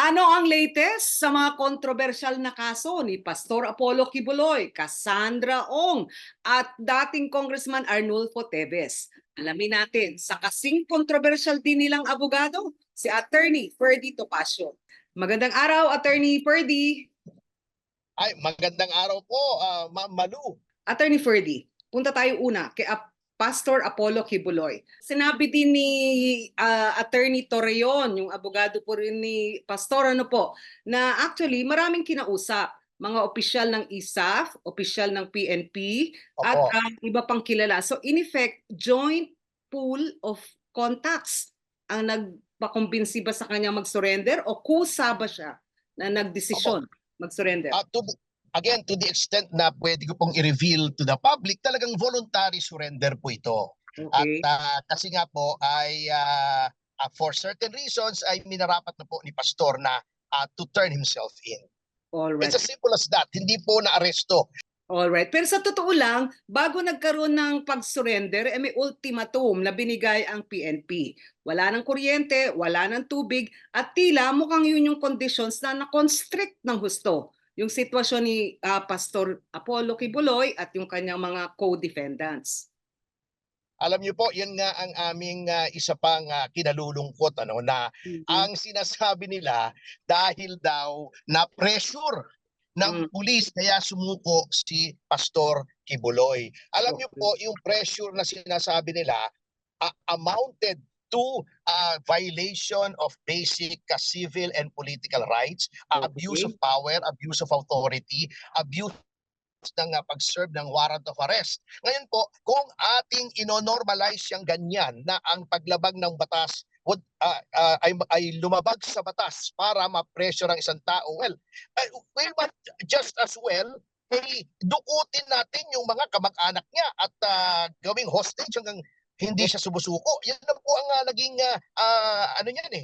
Ano ang latest sa mga kontrobersyal na kaso ni Pastor Apollo Kibuloy, Cassandra Ong at dating Congressman Arnulfo Teves? Alamin natin sa kasing kontrobersyal din nilang abogado, si Attorney Ferdy Topacio. Magandang araw, Attorney Ferdy. Ay, magandang araw po, Ma'am Malu. Attorney Ferdy, punta tayo una kay Pastor Apollo Kibuloy. Sinabi din ni Attorney Torreon, yung abogado po rin ni Pastor, na actually maraming kinausap, mga opisyal ng ISAF, opisyal ng PNP, at Opo. iba pang kilala. So in effect, joint pool of contacts ang nagpakumbinsi ba sa kanya mag-surrender o kusa ba siya na Opo. nagdesisyon mag-surrender? Again, to the extent na pwede ko pong i-reveal to the public, talagang voluntary surrender po ito. At Okay. kasi nga po ay for certain reasons ay minarapat na po ni Pastor na to turn himself in. All right. It's as simple as that. Hindi po na-aresto. Alright. Pero sa totoo lang, bago nagkaroon ng pag-surrender, may ultimatum na binigay ang PNP. Wala ng kuryente, wala ng tubig, at tila mukhang yun yung conditions na na-constrict ng husto yung sitwasyon ni Pastor Apollo Kibuloy at yung kanyang mga co-defendants. Alam niyo po, yun nga ang aming isa pang kinalulungkot na ang sinasabi nila dahil daw na pressure ng pulis kaya sumuko si Pastor Kibuloy. Alam niyo po, yung pressure na sinasabi nila amounted to violation of basic civil and political rights, abuse of power, abuse of authority, abuse ng pag-serve ng warrant of arrest. Ngayon po, kung ating ino-normalize yung ganyan na ang paglabag ng batas ay lumabag sa batas para ma-pressure ang isang tao, well, we might just as well dukutin natin yung mga kamag-anak niya at gawing hostage hanggang hindi siya sumusuko. Yan na po ang naging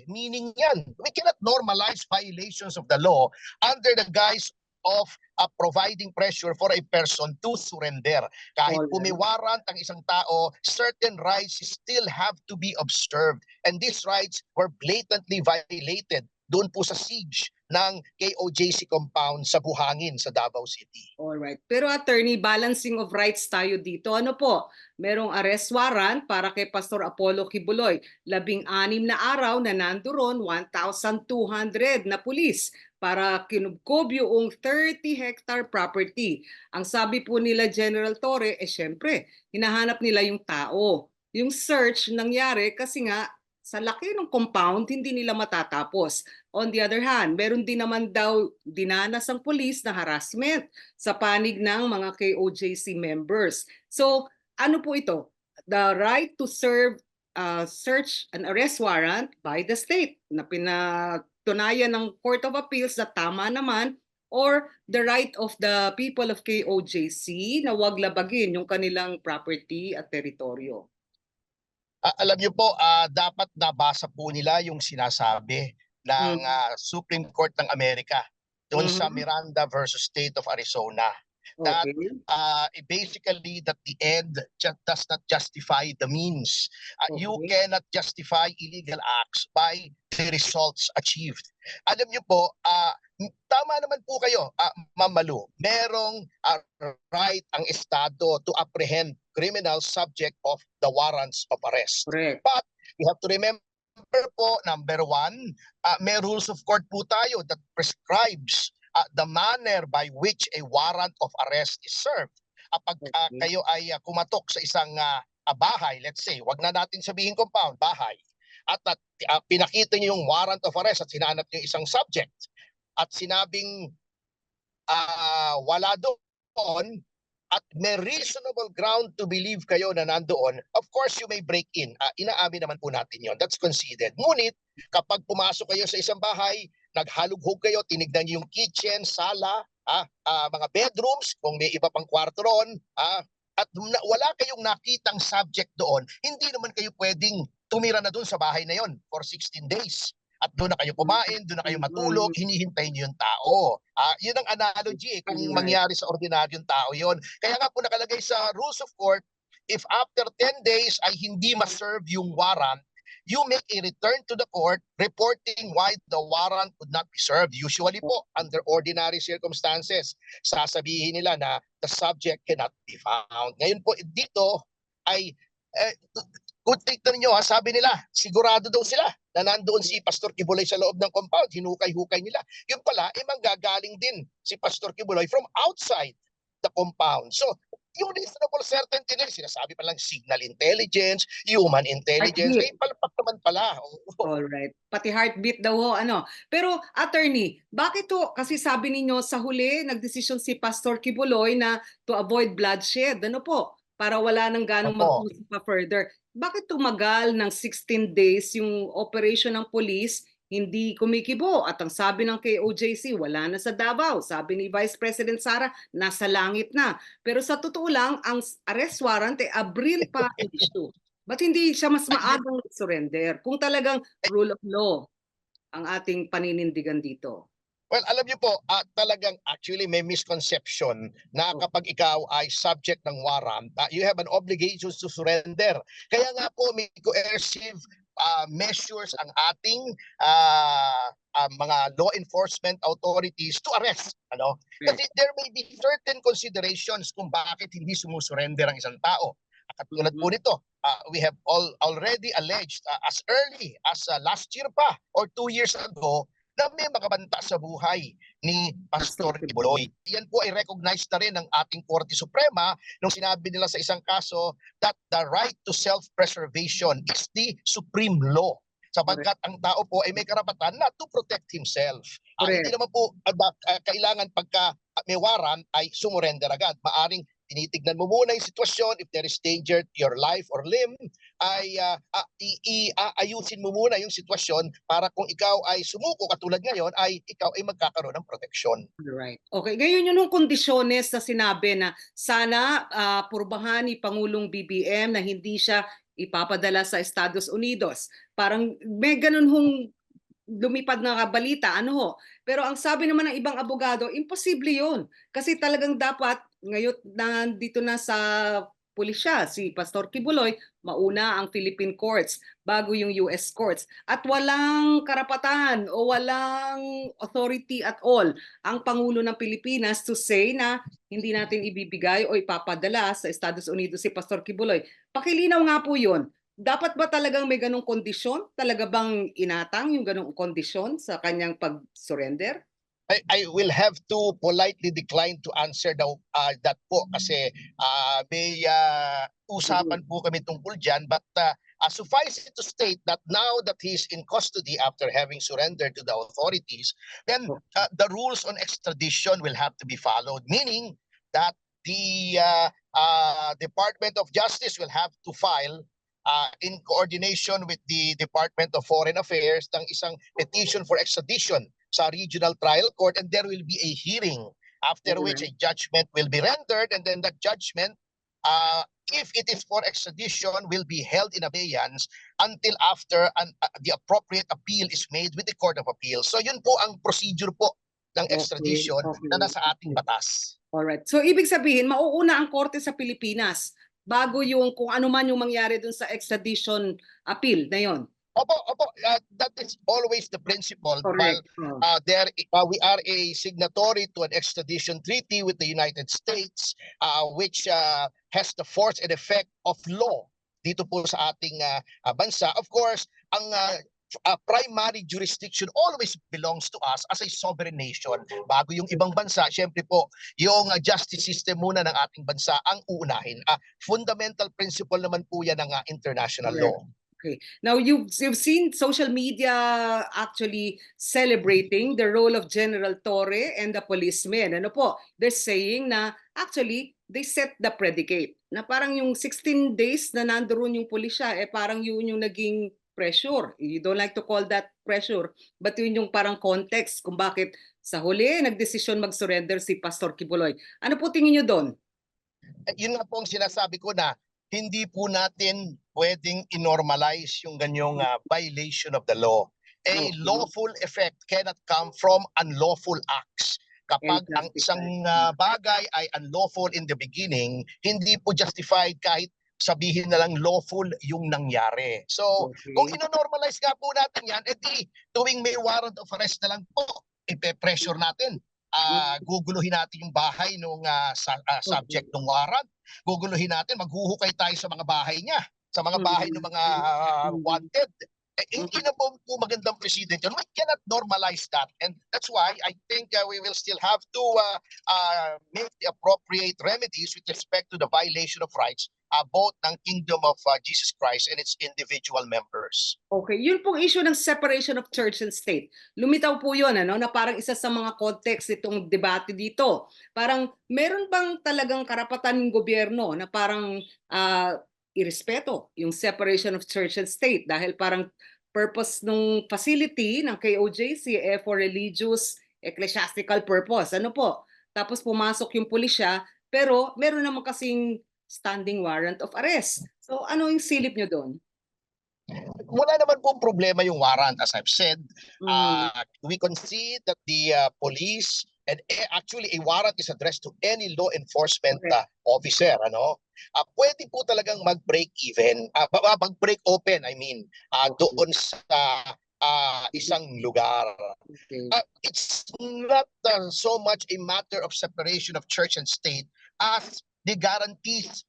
meaning yan. We cannot normalize violations of the law under the guise of providing pressure for a person to surrender. Kahit pumiwarant ang isang tao, certain rights still have to be observed. And these rights were blatantly violated doon po sa siege ng KOJC compound sa Buhangin sa Davao City. Alright. Pero attorney, balancing of rights tayo dito. Ano po? Merong arrest warrant para kay Pastor Apollo Kibuloy. 16 na araw na nandoon 1,200 na pulis para kinubkob yung 30-hectare property. Ang sabi po nila General Torre, syempre, hinahanap nila yung tao. Yung search nangyari kasi nga sa laki ng compound, hindi nila matatapos. On the other hand, meron din naman daw dinanas ang police na harassment sa panig ng mga KOJC members. So, ano po ito? The right to serve search and arrest warrant by the state na pinatunayan ng Court of Appeals na tama naman, or the right of the people of KOJC na wag labagin yung kanilang property at teritoryo. Alam niyo po, dapat nabasa po nila yung sinasabi ng Supreme Court ng Amerika doon sa Miranda versus State of Arizona. That basically that the end does not justify the means. You cannot justify illegal acts by the results achieved. Alam niyo po, tama naman po kayo, Ma'am Malu. Merong right ang Estado to apprehend criminals subject of the warrants of arrest. Correct. But we have to remember po, number one, may rules of court po tayo that prescribes the manner by which a warrant of arrest is served. Pag kayo ay kumatok sa isang bahay, let's say, wag na natin sabihin compound, bahay, at pinakita niyo yung warrant of arrest at sinanap niyo isang subject at sinabing wala doon at may reasonable ground to believe kayo na nandoon, of course you may break in. Inaamin naman po natin yon. That's conceded. Ngunit kapag pumasok kayo sa isang bahay, naghalughog kayo, tinignan niyo yung kitchen, sala, mga bedrooms, kung may iba pang kwarto roon, at wala kayong nakitang subject doon, hindi naman kayo pwedeng tumira na doon sa bahay na yon for 16 days. At doon na kayo kumain, doon na kayo matulog, hinihintay niyo yung tao. Yun ang analogy kung mangyari sa ordinaryong tao yon. Kaya nga po nakalagay sa rules of court, if after 10 days ay hindi ma-serve yung warrant, you make a return to the court reporting why the warrant would not be served. Usually po, under ordinary circumstances, sasabihin nila na the subject cannot be found. Ngayon po, dito ay kung tignan nyo, sabi nila, sigurado daw sila na nandoon si Pastor Kibuloy sa loob ng compound, hinukay-hukay nila. Yun pala, manggagaling din si Pastor Kibuloy from outside the compound. So, yung reasonable certainty nila, sinasabi pa lang signal intelligence, human intelligence, ay palpak naman pala. Alright. Pati heartbeat daw ho, ano. Pero, attorney, bakit to? Kasi sabi ninyo sa huli, nagdesisyon si Pastor Kibuloy na to avoid bloodshed. Ano po? Para wala nang ganong mag-usap pa further. Bakit tumagal ng 16 days yung operation ng police, hindi kumikibo? At ang sabi ng KOJC, wala na sa Davao. Sabi ni Vice President Sara, nasa langit na. Pero sa totoo lang, ang arrest warrant ay Abril pa ang issue. Ba't hindi siya mas maagang surrender? Kung talagang rule of law ang ating paninindigan dito. Well, alam niyo po, talagang actually may misconception na kapag ikaw ay subject ng warrant, you have an obligation to surrender. Kaya nga po may coercive measures ang ating mga law enforcement authorities to arrest. Ano? Kasi there may be certain considerations kung bakit hindi sumusurrender ang isang tao. Katulad po nito, we have already alleged as early as last year pa or 2 years ago na may makabanta sa buhay ni Pastor Kibuloy. Yan po ay recognized na rin ng ating Korte Suprema nung sinabi nila sa isang kaso that the right to self-preservation is the supreme law. Sapagkat ang tao po ay may karapatan na to protect himself. Hindi naman po kailangan pagka may warrant ay sumurrender agad. Maaring tinitignan mo muna yung sitwasyon, if there is danger to your life or limb, ay ayusin mo muna yung sitwasyon para kung ikaw ay sumuko katulad ngayon, ay ikaw ay magkakaroon ng proteksyon. Right. Okay. Ngayon yung kondisyones na sinabi na sana purbahan ni Pangulong BBM na hindi siya ipapadala sa Estados Unidos. Parang may ganun hong lumipad na balita, ano ho. Pero ang sabi naman ng ibang abogado, imposible yun. Kasi talagang dapat, ngayon nandito na sa pulisya, si Pastor Kibuloy, mauna ang Philippine courts bago yung US courts. At walang karapatan o walang authority at all ang Pangulo ng Pilipinas to say na hindi natin ibibigay o ipapadala sa Estados Unidos si Pastor Kibuloy. Pakilinaw nga po yun. Dapat ba talagang may ganong kondisyon? Talaga bang inatang yung ganong kondisyon sa kanyang pag-surrender? I will have to politely decline to answer that po kasi may usapan po kami tungkol dyan, but suffice it to state that now that he's in custody after having surrendered to the authorities, then the rules on extradition will have to be followed, meaning that the Department of Justice will have to file in coordination with the Department of Foreign Affairs ng isang petition for extradition sa regional trial court, and there will be a hearing after which a judgment will be rendered, and then that judgment, if it is for extradition, will be held in abeyance until after the appropriate appeal is made with the Court of Appeals. So yun po ang procedure po ng extradition na nasa ating batas. Alright. So ibig sabihin, mauuna ang korte sa Pilipinas bago yung kung ano man yung mangyari dun sa extradition appeal na yon. Opo, that is always the principle. Correct. We are a signatory to an extradition treaty with the United States, which has the force and effect of law dito po sa ating bansa. Of course, ang primary jurisdiction always belongs to us as a sovereign nation. Bago yung ibang bansa, syempre po, yung justice system muna ng ating bansa ang uunahin. Fundamental principle naman po yan ng international law. Okay. Now, you've seen social media actually celebrating the role of General Torre and the policemen. Ano po? They're saying na actually they set the predicate. Na parang yung 16 days na nandoon yung pulisya, parang yun yung naging pressure. You don't like to call that pressure, but yun yung parang context kung bakit sa huli nagdesisyon mag-surrender si Pastor Kibuloy. Ano po tingin nyo doon? Yun nga po ang sinasabi ko na hindi po natin pwedeng inormalize yung ganyong violation of the law. A lawful effect cannot come from unlawful acts. Kapag ang isang bagay ay unlawful in the beginning, hindi po justified kahit sabihin na lang lawful yung nangyari. So, kung Okay. ino-normalize nga po natin yan, edi tuwing may warrant of arrest na lang po, ipe-pressure natin. Guguluhin natin yung bahay ng subject ng warrant. Guguluhin natin, maghuhukay tayo sa mga bahay niya, sa mga bahay ng mga wanted. Hindi na po magandang precedent yun. We cannot normalize that. And that's why I think we will still have to make the appropriate remedies with respect to the violation of rights both ng Kingdom of Jesus Christ and its individual members. Okay, yun pong issue ng separation of church and state. Lumitaw po yun, ano, na parang isa sa mga context itong debate dito. Parang meron bang talagang karapatan ng gobyerno na parang irespeto yung separation of church and state dahil parang purpose ng facility ng KOJC for religious ecclesiastical purpose. Ano po? Tapos pumasok yung pulisya, pero meron naman kasing standing warrant of arrest. So ano yung silip nyo doon? Wala naman pong problema yung warrant. As I've said, we concede that the police, and actually a warrant is addressed to any law enforcement officer, pwede po talagang mag-break even, mag-break open, I mean, doon sa isang lugar. It's not so much a matter of separation of church and state as the guarantees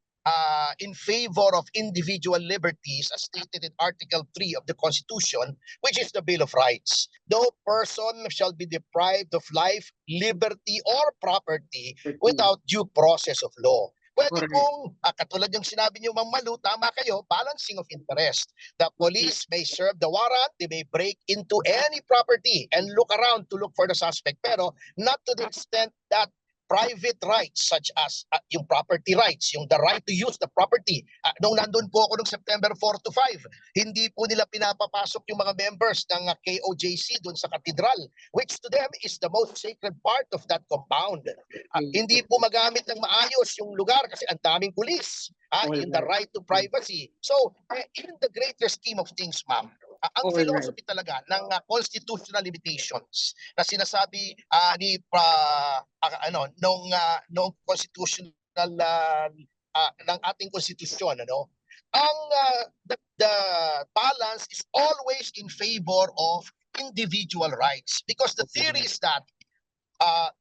in favor of individual liberties as stated in Article 3 of the Constitution, which is the Bill of Rights. No person shall be deprived of life, liberty, or property without due process of law. Pwede pong, katulad yung sinabi niyo, Ma'am Malu, tama kayo, balancing of interest. The police may serve the warrant, they may break into any property and look around to look for the suspect, pero not to the extent that private rights such as yung property rights, yung the right to use the property. Nung nandun po ako noong September 4 to 5, hindi po nila pinapapasok yung mga members ng KOJC doon sa katedral, which to them is the most sacred part of that compound. Hindi po magamit ng maayos yung lugar kasi ang daming pulis. In the right to privacy. So, in the greater scheme of things, ma'am, ang philosophy talaga ng constitutional limitations na sinasabi ni nung constitutional ng ating konstitusyon, ang the balance is always in favor of individual rights because the theory is that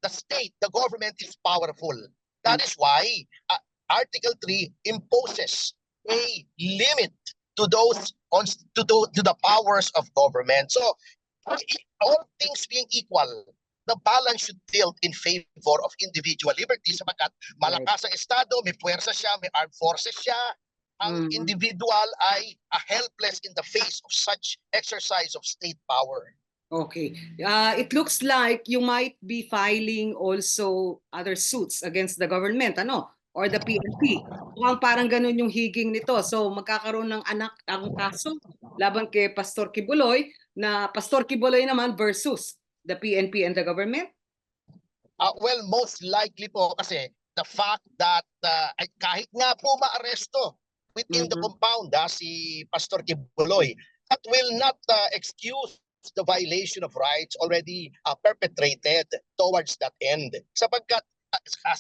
the state, the government is powerful. That is why Article 3 imposes a limit to those to the powers of government. So, all things being equal, the balance should tilt in favor of individual liberty sapagkat malakas ang Estado, may puwersa siya, may armed forces siya. Ang individual ay helpless in the face of such exercise of state power. Okay. It looks like you might be filing also other suits against the government, or the PNP. Mukhang parang ganun yung higing nito. So magkakaroon ng anak ang kaso laban kay Pastor Kibuloy na Pastor Kibuloy naman versus the PNP and the government? Well, most likely po kasi the fact that kahit nga po maaresto within the compound si Pastor Kibuloy, that will not excuse the violation of rights already perpetrated towards that end. Sapagkat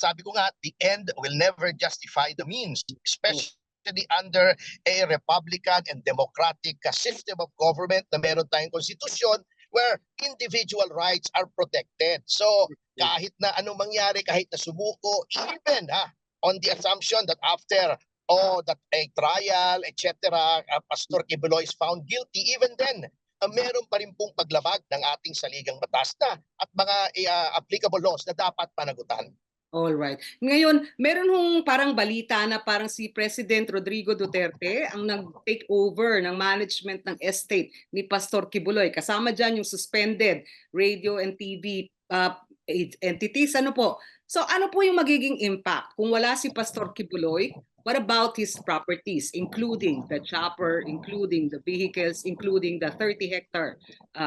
sabi ko nga, the end will never justify the means, especially under a republican and democratic system of government na meron tayong konstitusyon where individual rights are protected. So kahit na anong mangyari, kahit na sumuko, even on the assumption that after that a trial, etc., Pastor Kibuloy is found guilty, even then, meron pa rin pong paglabag ng ating saligang batas na at mga applicable laws na dapat panagutan. All right. Ngayon, meron hong parang balita na parang si President Rodrigo Duterte ang nag-take over ng management ng estate ni Pastor Kibuloy. Kasama dyan yung suspended radio and TV entities. Ano po? So ano po yung magiging impact kung wala si Pastor Kibuloy? What about his properties, including the chopper, including the vehicles, including the 30-hectare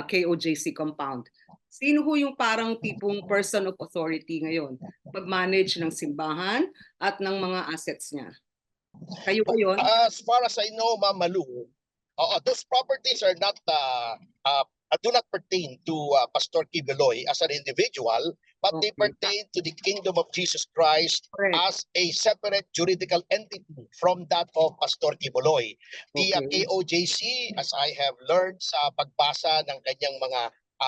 KOJC compound? Sino ho yung parang tipong person of authority ngayon pag-manage ng simbahan at ng mga assets niya? Kayo ba yun? As far as I know, Ma'am Malu, those properties are not do not pertain to Pastor Kibuloy as an individual, but they Okay. pertain to the kingdom of Jesus Christ Correct. as a separate juridical entity from that of Pastor Kibuloy. The Okay. KOJC, as I have learned sa pagbasa ng kanyang mga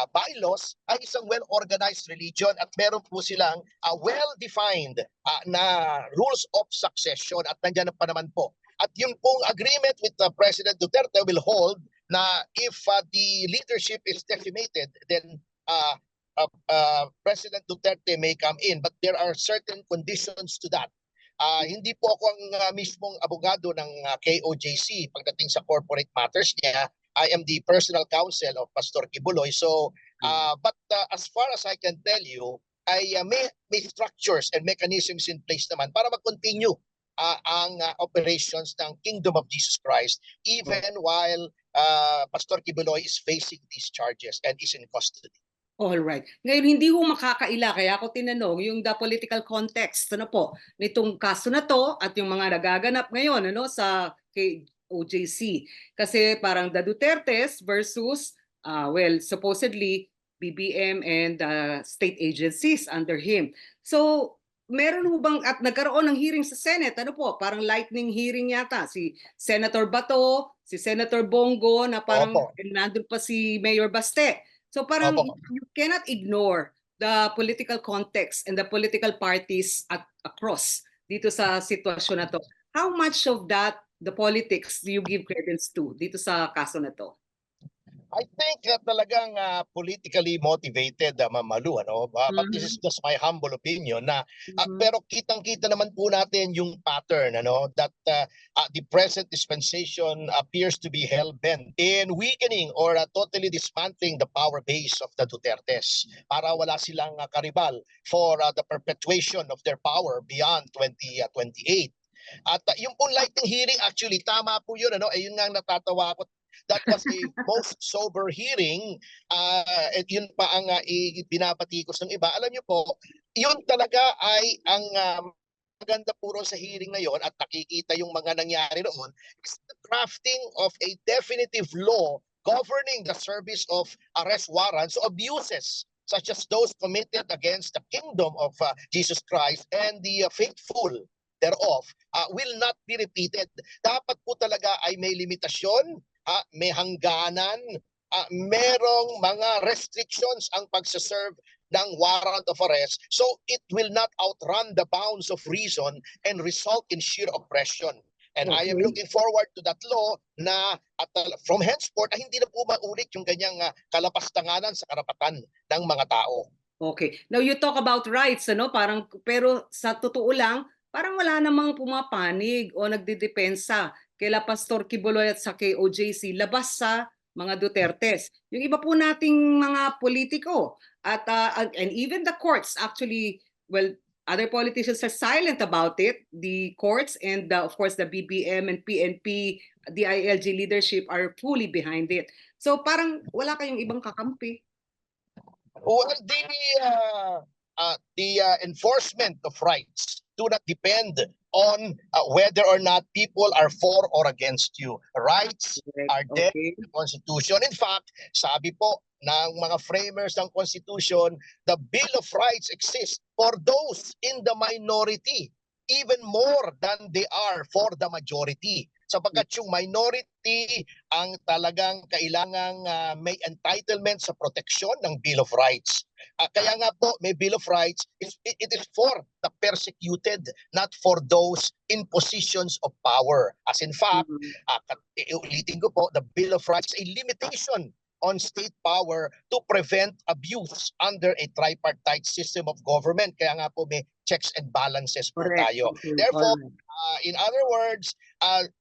bylaws, ay isang well-organized religion at meron po silang well-defined na rules of succession at nandiyan pa naman po. At yung pong agreement with President Duterte will hold na if the leadership is decimated, then President Duterte may come in. But there are certain conditions to that. Hindi po ako ang mismong abogado ng KOJC pagdating sa corporate matters niya. I am the personal counsel of Pastor Kibuloy. So, but as far as I can tell you, ay may structures and mechanisms in place naman para mag-continue ang operations ng Kingdom of Jesus Christ even while Pastor Kibuloy is facing these charges and is in custody. All right. Ngayon, hindi ho makakaila, kaya ako tinanong yung the political context, ano po, nitong kaso na to at yung mga nagaganap ngayon, ano, sa KOJC. Kasi parang the Dutertes versus, well, supposedly, BBM and state agencies under him. So, meron ho bang, at nagkaroon ng hearing sa Senate, ano po, parang lightning hearing yata, si Senator Bato, si Senator Bongo, na parang nandun pa si Mayor Baste. So parang you cannot ignore the political context and the political parties across dito sa sitwasyon na to. How much of that, the politics, do you give credence to dito sa kaso na to? I think talagang politically motivated, Mamalu, ano? But this is just my humble opinion na pero kitang-kita naman po natin yung pattern, ano, that the present dispensation appears to be hell-bent in weakening or totally dismantling the power base of the Dutertes para wala silang karibal for the perpetuation of their power beyond 2028. At yung pong lightning hearing, actually tama po yun, ano? Ayun nga ang natatawa ako. That was a most sober hearing. At yun pa ang binabatikos ng iba. Alam niyo po, yun talaga ay ang maganda puro sa hearing na yon at nakikita yung mga nangyari noon is the drafting of a definitive law governing the service of arrest warrants, so abuses such as those committed against the kingdom of Jesus Christ and the faithful thereof will not be repeated. Dapat po talaga ay may limitasyon, may hangganan, merong mga restrictions ang pagsaserve ng warrant of arrest so it will not outrun the bounds of reason and result in sheer oppression. And I am looking forward to that law na from henceforth hindi na po maulit yung ganyang kalapastanganan sa karapatan ng mga tao. Okay. Now you talk about rights, ano? Parang pero sa totoo lang, parang wala namang pumapanig o nagdedepensa kaila Pastor Kibuloy at sa KOJC labas sa mga Dutertes. Yung iba po nating mga politiko at and even the courts actually, well, other politicians are silent about it. The courts and of course the BBM and PNP, the DILG leadership are fully behind it. So parang wala kayong ibang kakampi. Well, the enforcement of rights do not depend on whether or not people are for or against you. Rights are there in the Constitution. In fact, sabi po ng mga framers ng Constitution, the Bill of Rights exists for those in the minority even more than they are for the majority. Sapagkat yung minority ang talagang kailangang may entitlement sa proteksyon ng Bill of Rights. Kaya nga po may Bill of Rights, it is for the persecuted, not for those in positions of power. As in fact, ulitin ko po, the Bill of Rights is a limitation on state power to prevent abuse under a tripartite system of government. Kaya nga po may checks and balances po tayo. Therefore, in other words,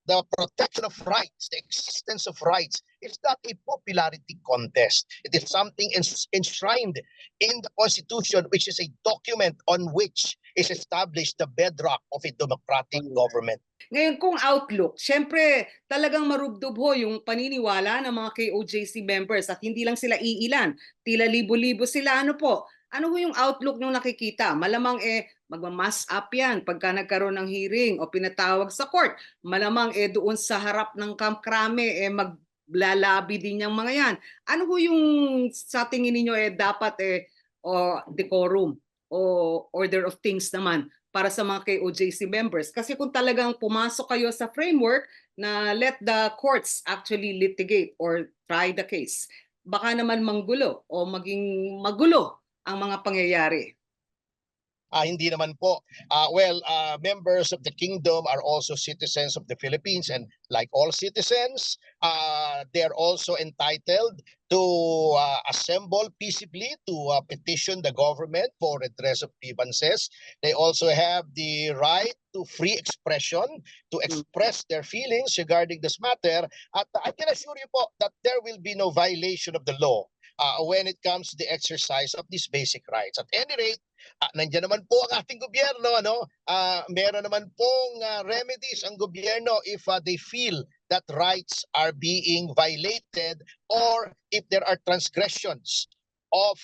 the protection of rights, the existence of rights is not a popularity contest. It is something enshrined in the Constitution, which is a document on which is established the bedrock of a democratic government. Ngayon kung outlook, syempre talagang marubdob ho yung paniniwala ng mga KOJC members at hindi lang sila iilan, tila libo-libo sila. Ano po? Ano ho yung outlook nung nakikita? Malamang magmamass up yan pagka nagkaroon ng hearing o pinatawag sa court. Malamang doon sa harap ng Camp Crame maglalabi din yung mga yan. Ano ho yung sa tingin ninyo dapat o decorum o order of things naman para sa mga KOJC members? Kasi kung talagang pumasok kayo sa framework na let the courts actually litigate or try the case, baka naman manggulo o maging magulo ang mga pangyayari. Hindi naman po. Members of the kingdom are also citizens of the Philippines, and like all citizens, they're also entitled to assemble peaceably to petition the government for redress of grievances. They also have the right to free expression, to express their feelings regarding this matter. At I can assure you po that there will be no violation of the law when it comes to the exercise of these basic rights. At any rate, nandiyan naman po ang ating gobyerno, meron naman pong remedies ang gobyerno if they feel that rights are being violated or if there are transgressions of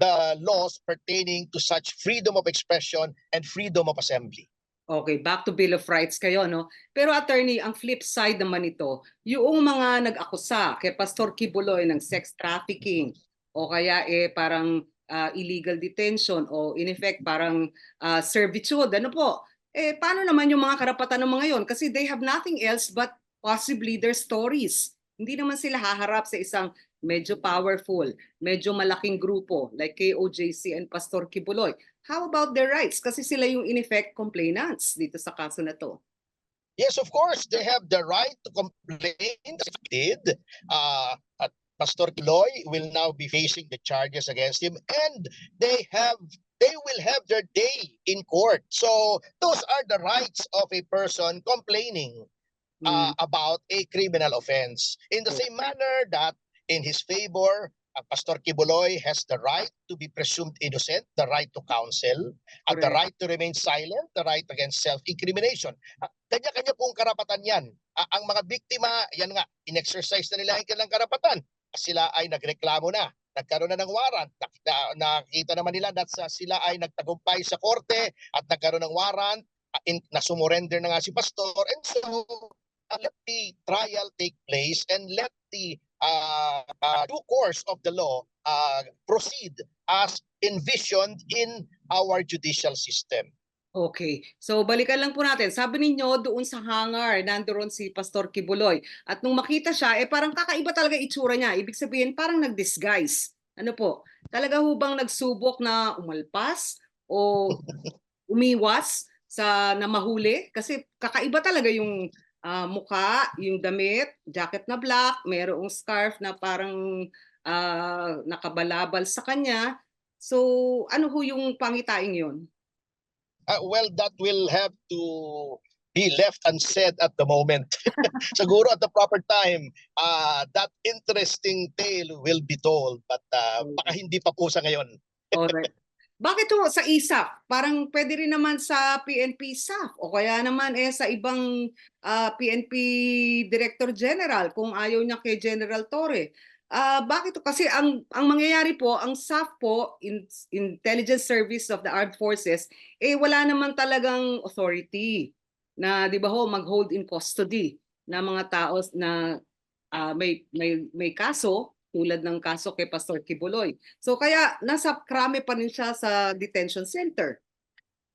the laws pertaining to such freedom of expression and freedom of assembly. Okay, back to Bill of Rights kayo, no? Pero attorney, ang flip side naman ito, yung mga nag-akusa kay Pastor Kibuloy ng sex trafficking o kaya parang illegal detention o in effect parang servitude, ano po? Paano naman yung mga karapatan ng mga yon? Kasi they have nothing else but possibly their stories. Hindi naman sila haharap sa isang medyo powerful, medyo malaking grupo like KOJC and Pastor Kibuloy. How about their rights? Kasi sila yung in effect complainants dito sa kaso na to. Yes, of course, they have the right to complain. Did Pastor Kibuloy will now be facing the charges against him, and they will have their day in court. So those are the rights of a person complaining about a criminal offense. In the same manner that in his favor, Pastor Kibuloy has the right to be presumed innocent, the right to counsel, at the right to remain silent, the right against self-incrimination. Kanya-kanya pong karapatan yan. Ang mga biktima, yan nga, in-exercise na nila ang kanilang karapatan. Sila ay nagreklamo na, nagkaroon na ng warrant, nakita naman nila that sila ay nagtagumpay sa korte at nagkaroon ng warrant, na sumurrender na nga si Pastor, and so let the trial take place and let the due course of the law proceed as envisioned in our judicial system. Okay. So balikan lang po natin. Sabi ninyo doon sa hangar, nandoon si Pastor Kibuloy. At nung makita siya, parang kakaiba talaga itsura niya. Ibig sabihin, parang nag-disguise. Ano po? Talaga hubang nagsubok na umalpas o umiwas sa na mahuli? Kasi kakaiba talaga yung mukha, yung damit, jacket na black, mayroong scarf na parang nakabalabal sa kanya. So ano ho yung pangitaing yun? That will have to be left unsaid at the moment. Siguro at the proper time, that interesting tale will be told, but baka hindi pa po sa ngayon. Alright. Bakit ho sa ISAF? Parang pwede rin naman sa PNP SAF o kaya naman sa ibang PNP Director General kung ayaw niya kay General Torre. Bakit? Kasi ang mangyayari po, ang SAF po, Intelligence Service of the Armed Forces, wala naman talagang authority na, di ba ho, mag-hold in custody na mga tao na may kaso tulad ng kaso kay Pastor Kibuloy. So kaya nasa krame pa rin siya sa detention center.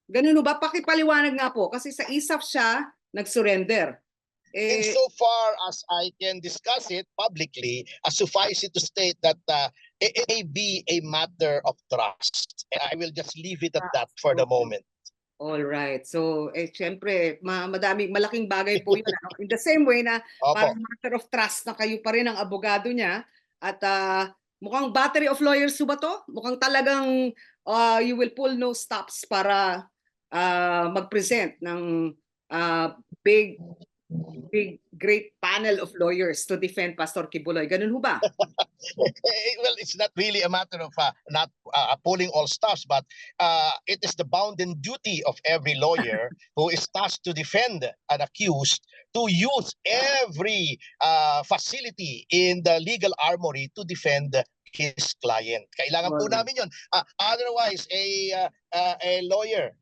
Ganun ba? Pakipaliwanag nga po. Kasi sa ISAF siya nag-surrender. And so far as I can discuss it publicly, suffice it to state that it may be a matter of trust. And I will just leave it at that for the moment. All right. So, syempre, malaking bagay po yun. In the same way na parang matter of trust na kayo pa rin ang abogado niya. At mukhang battery of lawyers ba to? Mukhang talagang you will pull no stops para mag-present ng big, great panel of lawyers to defend Pastor Kibuloy. Ganun ho ba? Well, it's not really a matter of not pulling all stops, but it is the bounden duty of every lawyer who is tasked to defend an accused to use every facility in the legal armory to defend his client. Kailangan po namin yun. Otherwise, a lawyer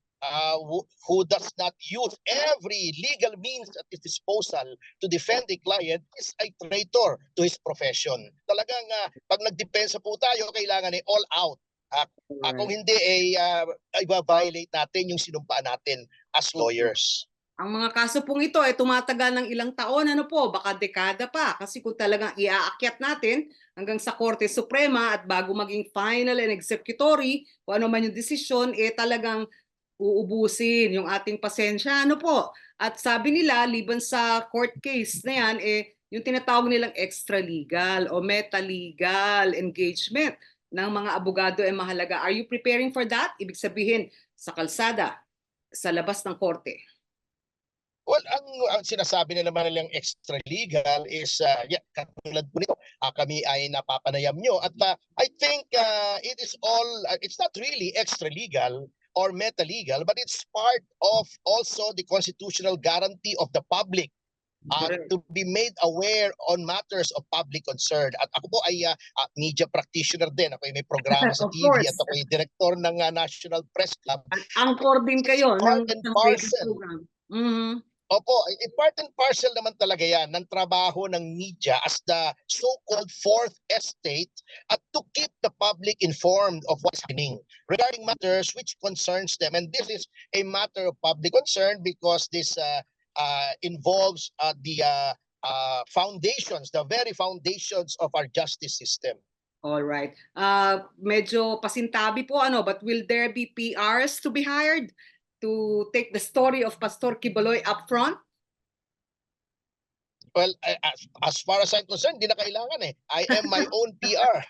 who does not use every legal means at his disposal to defend a client is a traitor to his profession. Talagang pag nagdepensa po tayo, kailangan all out Kung hindi, i-violate natin yung sinumpaan natin as lawyers. Ang mga kaso pong ito ay tumatagal ng ilang taon, ano po, baka dekada pa. Kasi kung talagang iaakyat natin hanggang sa Korte Suprema at bago maging final and executory, kung ano man yung desisyon, talagang uubusin yung ating pasensya. Ano po? At sabi nila, liban sa court case na yan, yung tinatawag nilang extralegal o metalegal engagement ng mga abogado ay mahalaga. Are you preparing for that? Ibig sabihin, sa kalsada, sa labas ng korte. Well, ang sinasabi na naman nilang extra-legal is, katulad po nito, kami ay napapanayam nyo. At I think it is all, it's not really extra-legal or meta-legal, but it's part of also the constitutional guarantee of the public to be made aware on matters of public concern. At ako po ay media practitioner din. Ako ay may programa sa Of TV course. at ako ay director ng National Press Club. At anchor din kayo ng Part and isang radio parcel. program. Mhm. Opo, part and parcel naman talaga yan ng trabaho ng media as the so-called fourth estate at to keep the public informed of what's happening regarding matters which concerns them. And this is a matter of public concern because this involves the foundations, the very foundations of our justice system. All right. Medyo pasintabi po ano, but will there be PRs to be hired to take the story of Pastor Quiboloy up front? Well, as far as I'm concerned, di na kailangan eh. I am my own PR.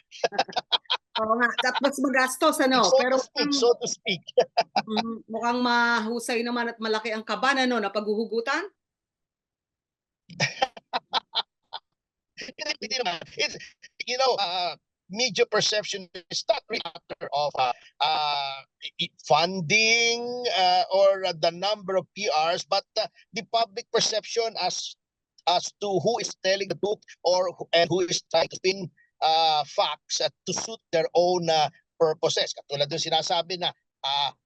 Oo nga, at mas magastos ano, pero So to speak. mukhang mahusay naman at malaki ang kaban ano na paghuhugutan. Hindi naman. It's, media perception is not really a matter of funding or the number of PRs, but the public perception as to who is telling the truth and who is trying to spin facts to suit their own purposes. Katulad ng sinasabi na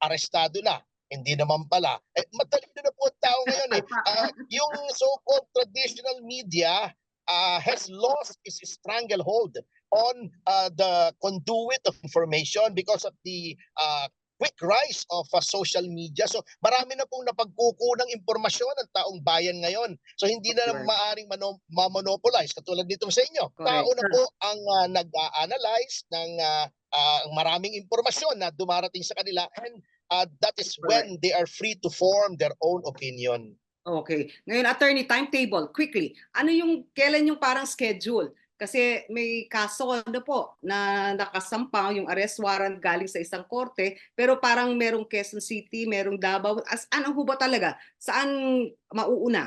arestado na, hindi naman pala. Matalino na po ang tao ngayon eh. Yung so-called traditional media has lost its stranglehold on the conduit of information because of the quick rise of social media. So marami na pong napagkukunang impormasyon ng taong bayan ngayon. So hindi na maaaring ma-monopolize katulad nito sa inyo. Tao na po ang nag-analyze ng maraming impormasyon na dumarating sa kanila, and that is when they are free to form their own opinion. Okay. Ngayon, attorney, timetable, quickly. Ano kailan yung parang schedule? Kasi may kaso ano po na nakasampaw yung arrest warrant galing sa isang korte, pero parang merong Quezon City, merong Davao. Ano ho ba talaga? Saan mauuna?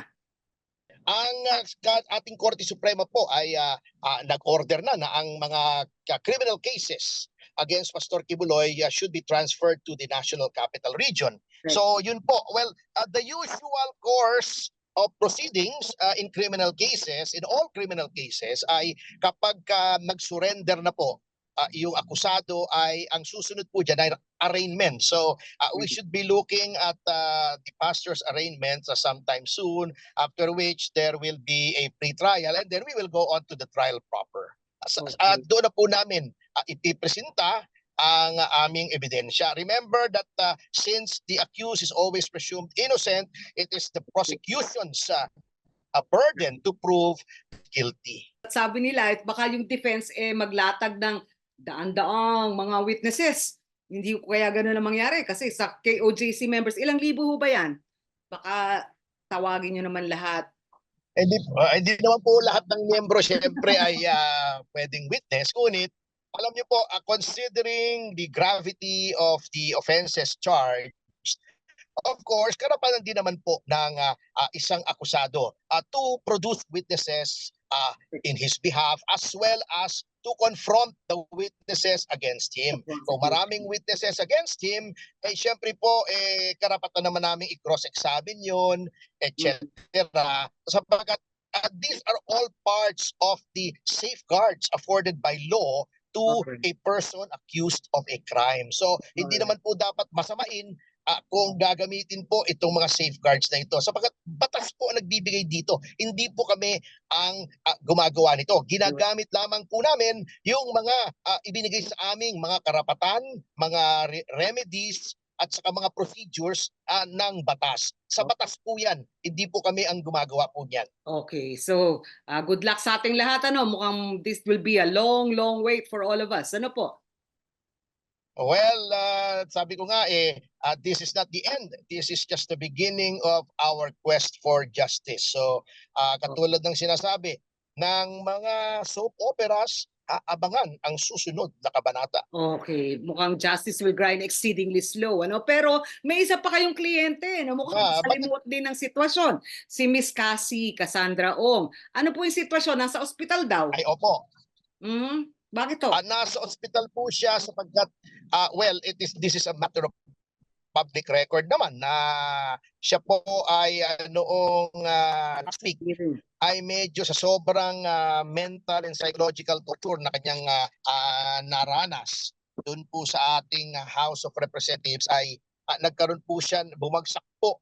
Ang ating Korte Suprema po ay nag-order na ang mga criminal cases against Pastor Quiboloy should be transferred to the National Capital Region. Right. So yun po, well, the usual course of proceedings in criminal cases, in all criminal cases, ay kapag nag-surrender na po yung akusado, ay ang susunod po dyan ay arraignment. So we should be looking at the pastor's arraignment sometime soon, after which there will be a pre-trial, and then we will go on to the trial proper. Doon na po namin ipipresenta ang aming ebidensya. Remember that since the accused is always presumed innocent, it is the prosecution's a burden to prove guilty. Sabi nila, baka yung defense maglatag ng daan-daang mga witnesses. Hindi ko kaya gano'n ang mangyari kasi sa KOJC members, ilang libo ho ba yan? Baka tawagin nyo naman lahat. Hindi naman po lahat ng miyembro syempre ay pwedeng witness, ngunit alam niyo po, considering the gravity of the offenses charged, of course, karapatan din naman po ng isang akusado to produce witnesses in his behalf, as well as to confront the witnesses against him. Kung maraming witnesses against him, syempre po, karapatan naman namin i-cross-examine yun, etc. Sapagkat these are all parts of the safeguards afforded by law to a person accused of a crime. So, hindi naman po dapat masamain kung gagamitin po itong mga safeguards na ito. Sapagkat batas po ang nagbibigay dito. Hindi po kami ang gumagawa nito. Ginagamit lamang po namin yung mga ibinigay sa aming mga karapatan, mga remedies, at saka mga procedures ng batas. Sa batas po yan. Hindi po kami ang gumagawa po niyan. Okay, so good luck sa ating lahat. Mukhang this will be a long, long wait for all of us. Ano po? Well, sabi ko nga this is not the end. This is just the beginning of our quest for justice. So, katulad ng sinasabi ng mga soap operas, aabangan ang susunod na kabanata. Okay, mukhang justice will grind exceedingly slow. Pero may isa pa kayong kliyente na mukhang salimuot din ng sitwasyon. Si Miss Cassie Cassandra Ong. Ano po yung sitwasyon? Nasa ospital daw? Ay, opo. Bakit to? Nasa ospital po siya sapagkat, well, this is a matter of public record naman na siya po ay noong last week ay medyo sa sobrang mental and psychological torture na kanyang naranas doon po sa ating House of Representatives ay nagkaroon po siya, bumagsak po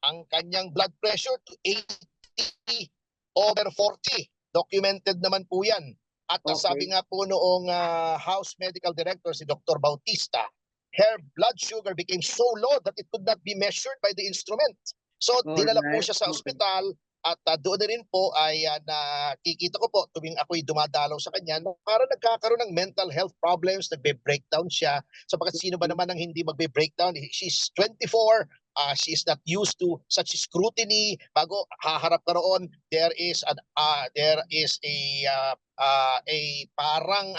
ang kanyang blood pressure to 80/40. Documented naman po yan. At sabi nga po noong House Medical Director si Dr. Bautista, her blood sugar became so low that it could not be measured by the instrument. So dinala po siya sa ospital at doon na rin po ay nakikita ko po tuwing ako'y dumadalaw sa kanya para nagkakaroon ng mental health problems, nagbe-breakdown siya. Sapagkat sino ba naman ang hindi magbe-breakdown? She's 24, she is not used to such scrutiny. Bago haharap ka roon, there is a parang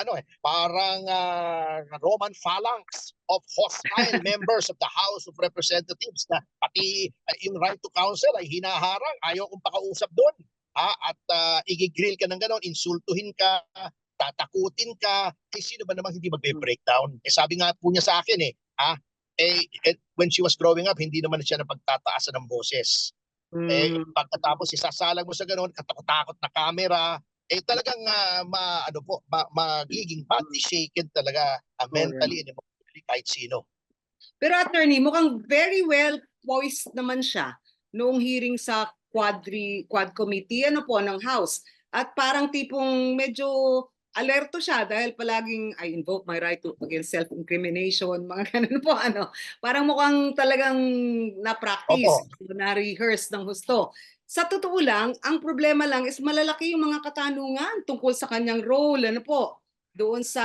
Roman phalanx of hostile members of the House of Representatives na pati yung right to counsel ay hinaharang, ayaw kong pakausap doon. At igigrill ka ng gano'n, insultuhin ka, tatakutin ka, sino ba namang hindi magbe-breakdown? Sabi nga po niya sa akin when she was growing up, hindi naman siya napagtataasan ng boses. Pagkatapos isasalang mo sa gano'n, katakot-takot na camera, talagang magiging badly shaken talaga mentally and emotionally kahit sino. Pero attorney, mukhang very well voiced naman siya noong hearing sa Quad Committee ng House. At parang tipong medyo alerto siya dahil palaging I invoke my right to against self-incrimination, mga ganun po. Parang mukhang talagang na-practice, na-rehearse ng husto. Sa totoo lang, ang problema lang is malalaki yung mga katanungan tungkol sa kanyang role, doon sa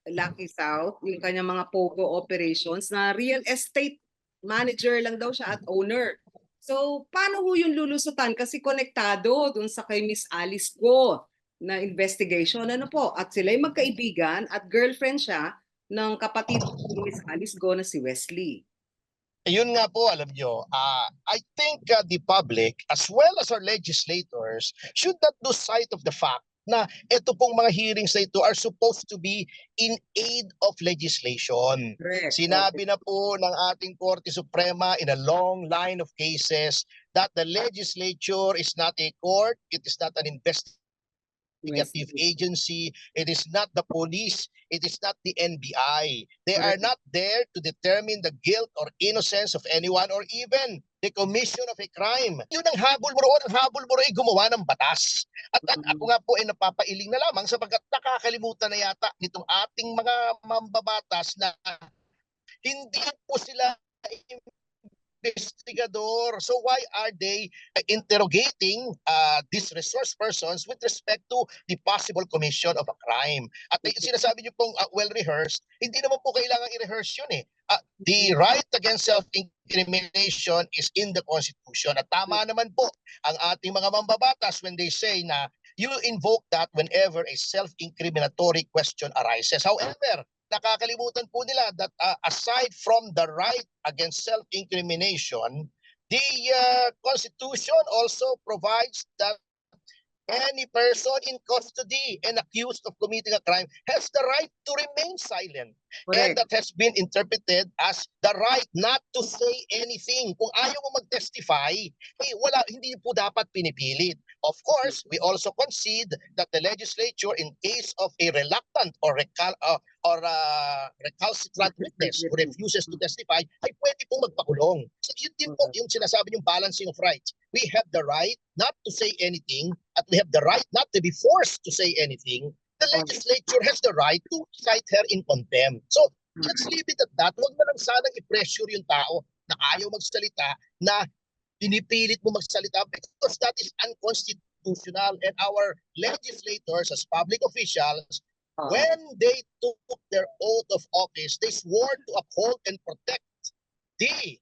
Lucky South, yung kanyang mga POGO operations na real estate manager lang daw siya at owner. So, paano ho yung lulusutan? Kasi konektado doon sa kay Miss Alice Go na investigation, At sila'y magkaibigan at girlfriend siya ng kapatid ni Miss Alice Go na si Wesley. Yun nga po, alam nyo, I think the public as well as our legislators should not lose sight of the fact na ito pong mga hearings na ito are supposed to be in aid of legislation. Correct. Sinabi na po ng ating Korte Suprema in a long line of cases that the legislature is not a court, it is not an investigative agency, it is not the police, it is not the NBI. They are not there to determine the guilt or innocence of anyone or even the commission of a crime. Yun ang habol mo roon. Ang habol mo roon ay gumawa ng batas. At ako nga po ay napapailing na lamang sapagkat nakakalimutan na yata nitong ating mga mambabatas na hindi po sila investigador. So why are they interrogating these resource persons with respect to the possible commission of a crime? At sinasabi niyo pong well-rehearsed, hindi naman po kailangan i-rehearse yun The right against self-incrimination is in the Constitution. At tama naman po ang ating mga mambabatas when they say na you invoke that whenever a self-incriminatory question arises. However, nakakalimutan po nila that aside from the right against self-incrimination, the Constitution also provides that any person in custody and accused of committing a crime has the right to remain silent. Correct. And that has been interpreted as the right not to say anything. Kung ayaw mo mag-testify, hindi po dapat pinipilit. Of course, we also concede that the legislature, in case of a reluctant or recalcitrant witness who refuses to testify, ay pwede pong magpakulong. So yun din po yung sinasabi yung balancing of rights. We have the right not to say anything at we have the right not to be forced to say anything. The legislature has the right to cite her in contempt. So let's leave it at that. Huwag na lang sanang i-pressure yung tao na ayaw magsalita, na pinipilit mo magsalita, because that is unconstitutional, and our legislators as public officials, when they took their oath of office, they swore to uphold and protect the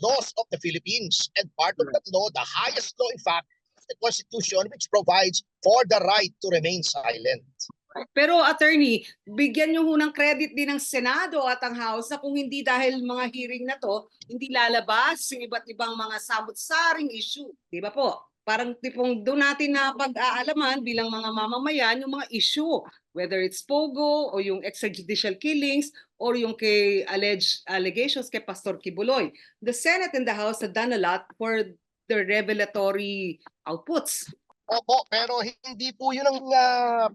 laws of the Philippines, and part of that law, the highest law in fact, is the Constitution, which provides for the right to remain silent. Pero attorney, bigyan niyo ho ng credit din ng Senado at ang House na kung hindi dahil mga hearing na to, hindi lalabas yung iba't ibang mga samot-saring issue. Di ba po? Parang tipong doon natin na pag-aalaman bilang mga mamamayan yung mga issue, whether it's POGO o yung extrajudicial killings or yung kay alleged allegations kay Pastor Kibuloy. The Senate and the House have done a lot for the revelatory outputs. Opo, pero hindi po yun ang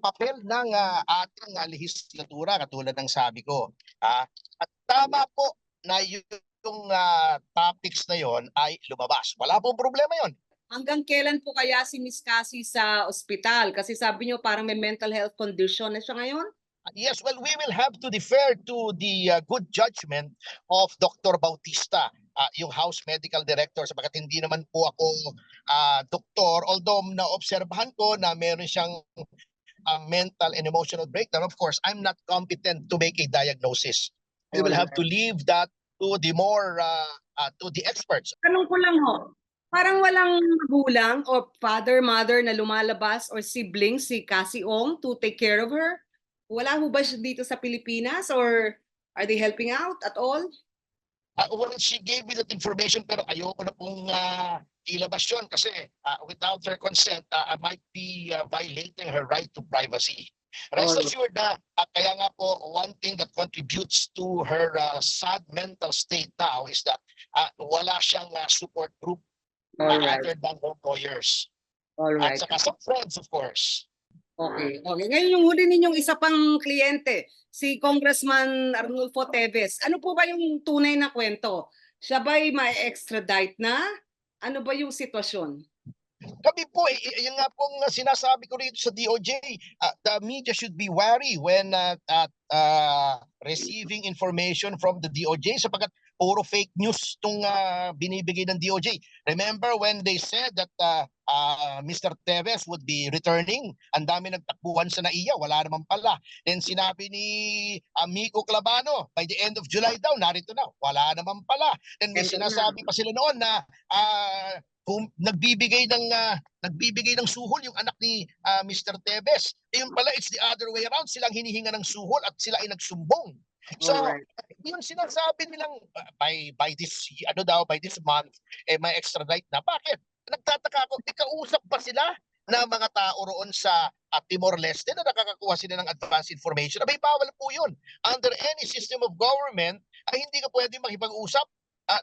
papel ng ating lehislatura, katulad ng sabi ko. At tama po na yung topics na yon ay lumabas. Wala pong problema yon. Hanggang kailan po kaya si Miss Cassie sa ospital? Kasi sabi niyo parang may mental health condition na siya ngayon? Yes, well, we will have to defer to the good judgment of Dr. Bautista, yung House Medical Director, sapagkat hindi naman po ako doktor, although naobserbahan ko na meron siyang mental and emotional breakdown. Of course, I'm not competent to make a diagnosis. We will have to leave that to the more to the experts. Tanong ko lang ho, parang walang magulang o father, mother na lumalabas or siblings si Cassie Ong to take care of her? Wala ho ba siya dito sa Pilipinas, or are they helping out at all? Well, she gave me that information, pero ayoko na pong ilabas yun kasi without her consent, I might be violating her right to privacy. Rest assured na kaya nga po, one thing that contributes to her sad mental state now is that wala siyang support group other than her lawyers. At saka some friends, of course. Okay. Ngayon yung huli ninyong isa pang kliyente, si Congressman Arnulfo Teves. Ano po ba yung tunay na kwento? Siya ba'y ma-extradite na? Ano ba yung sitwasyon? Kami po, yun nga pong sinasabi ko rito sa DOJ, the media should be wary when receiving information from the DOJ, sapagkat puro fake news itong binibigay ng DOJ. Remember when they said that Mr. Teves would be returning? Ang dami nagtakbuhan sa NAIA, wala naman pala. Then sinabi ni Amico Clavano, by the end of July daw, narito na, wala naman pala. Then may sinasabi pa sila noon na kung nagbibigay ng suhol yung anak ni Mr. Teves. Yun pala, it's the other way around. Silang hinihinga ng suhol at sila ay nagsumbong. So, yung sinasabi nilang by this month may extradite na. Bakit? Nagtataka ako, ikausap pa sila na mga tao roon sa Timor-Leste na nakakakuha sila ng advance information? Abay, bawal po yun. Under any system of government, ay hindi ka pwede makipag-usap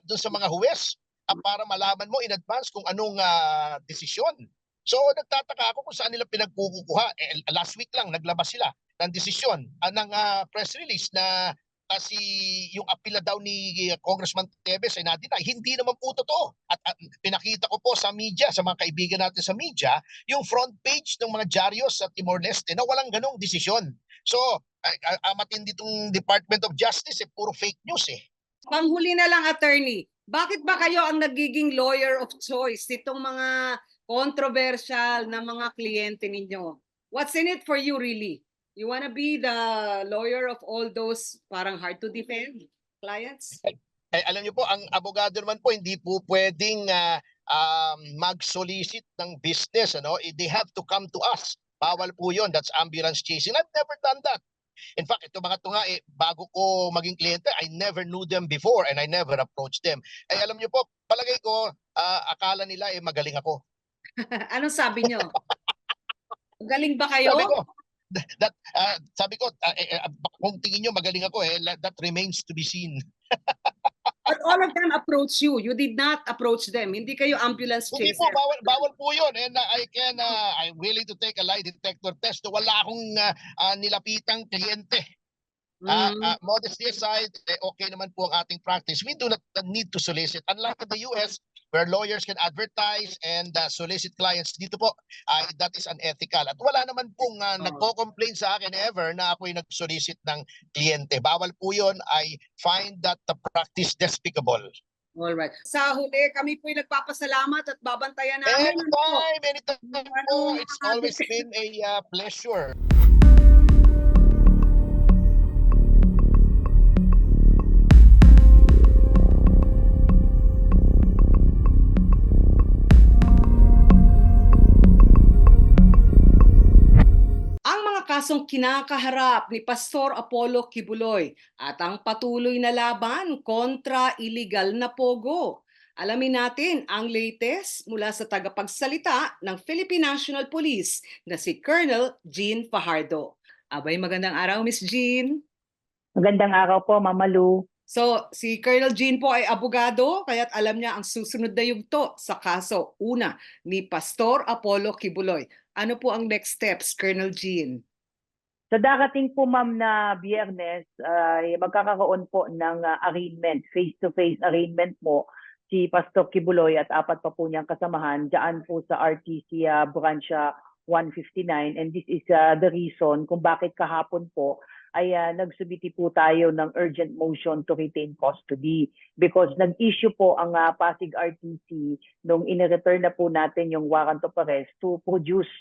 doon sa mga huwes para malaman mo in advance kung anong desisyon. So nagtataka ako kung saan nila pinagkukuha. Last week lang naglabas sila ng desisyon, ng press release na yung apila daw ni Congressman Teves ay na-deny. Hindi naman po totoo. At pinakita ko po sa media, sa mga kaibigan natin sa media, yung front page ng mga diaryos sa Timor-Leste na walang ganong desisyon. So matindi itong Department of Justice, puro fake news eh. Panghuli na lang, attorney, bakit ba kayo ang nagiging lawyer of choice nitong mga controversial na mga kliyente ninyo? What's in it for you really? You wanna be the lawyer of all those parang hard to defend clients? Alam niyo po, ang abogado naman po hindi po pwedeng mag-solicit ng business. They have to come to us. Bawal po yun. That's ambulance chasing. I've never done that. In fact, ito mga tunga, bago ko maging kliyente, I never knew them before and I never approached them. Alam niyo po, palagay ko, akala nila magaling ako. Anong sabi niyo? Magaling ba kayo? Sabi ko, kung tingin niyo magaling ako, that remains to be seen. all of them approach you. You did not approach them. Hindi kayo ambulance Hindi po, chaser. bawal po yun. And I'm willing to take a lie detector test. Wala akong nilapitang kliyente. Mm. Modesty aside, okay naman po ang ating practice. We do not need to solicit. Unlike in the US, where lawyers can advertise and solicit clients, dito po, that is unethical. At wala naman pong nagko-complain sa akin ever na ako'y nag-solicit ng kliyente. Bawal po yun. I find that the practice despicable. Alright. Sa huli, kami po'y nagpapasalamat at babantayan namin. Anytime po. It's always been a pleasure. Ang mga kasong kinakaharap ni Pastor Apollo Kibuloy at ang patuloy na laban kontra illegal na pogo. Alamin natin ang latest mula sa tagapagsalita ng Philippine National Police na si Colonel Jean Fajardo. Abay, magandang araw, Miss Jean. Magandang araw po, Mama Lu. So, si Colonel Jean po ay abogado, kaya't alam niya ang susunod na yugto sa kaso. Una, ni Pastor Apollo Kibuloy. Ano po ang next steps, Colonel Jean? Sa darating po, Ma'am, na Biyernes, ay magkakaroon po ng arraignment, face-to-face arraignment po si Pastor Kibuloy at apat pa po niyang kasamahan dyan po sa RTC Branch 159. And this is the reason kung bakit kahapon po ay nagsubiti po tayo ng urgent motion to retain custody because nag-issue po ang Pasig RTC nung in-return na po natin yung warrant of arrest to produce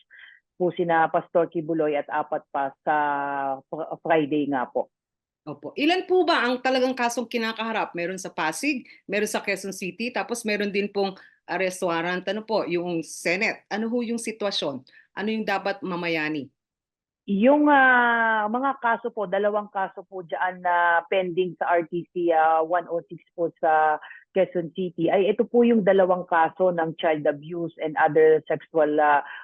po sina Pastor Kibuloy at apat pa sa Friday nga po. Opo. Ilan po ba ang talagang kasong kinakaharap? Meron sa Pasig, meron sa Quezon City, tapos meron din pong arrest warrant. Ano po, yung Senate? Ano ho yung sitwasyon? Ano yung dapat mamayani? Yung mga kaso po, dalawang kaso po dyan na pending sa RTC 106 po sa Quezon City, ay ito po yung dalawang kaso ng child abuse and other sexual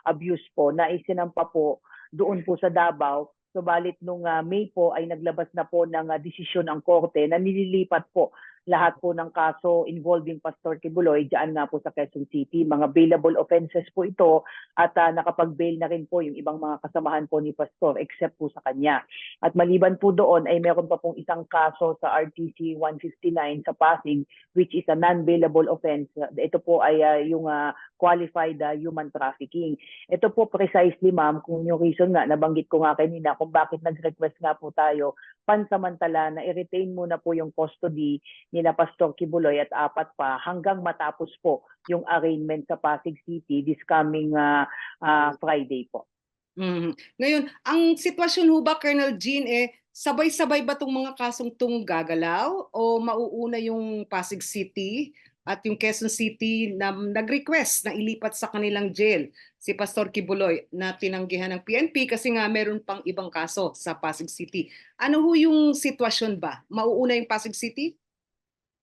abuse po na isinampa po doon po sa Davao. Subalit nung May po ay naglabas na po ng desisyon ang korte na nililipat po lahat po ng kaso involving Pastor Kibuloy dyan nga po sa Quezon City. Mga bailable offenses po ito at nakapag-bail na rin po yung ibang mga kasamahan po ni Pastor except po sa kanya. At maliban po doon ay meron pa pong isang kaso sa RTC 159 sa Pasig which is a non-bailable offense. Ito po ay yung qualified human trafficking. Ito po precisely, ma'am, kung yung reason nga, nabanggit ko nga kanina kung bakit nag-request nga po tayo pansamantala na i-retain muna po yung custody ni na Pastor Kibuloy at apat pa hanggang matapos po yung arraignment sa Pasig City this coming Friday po. Ngayon, ang sitwasyon ho ba, Colonel Jean, sabay-sabay ba itong mga kasong itong gagalaw o mauuna yung Pasig City at yung Quezon City na nag-request na ilipat sa kanilang jail si Pastor Kibuloy na tinanggihan ng PNP kasi nga meron pang ibang kaso sa Pasig City. Ano ho yung sitwasyon ba? Mauuna yung Pasig City?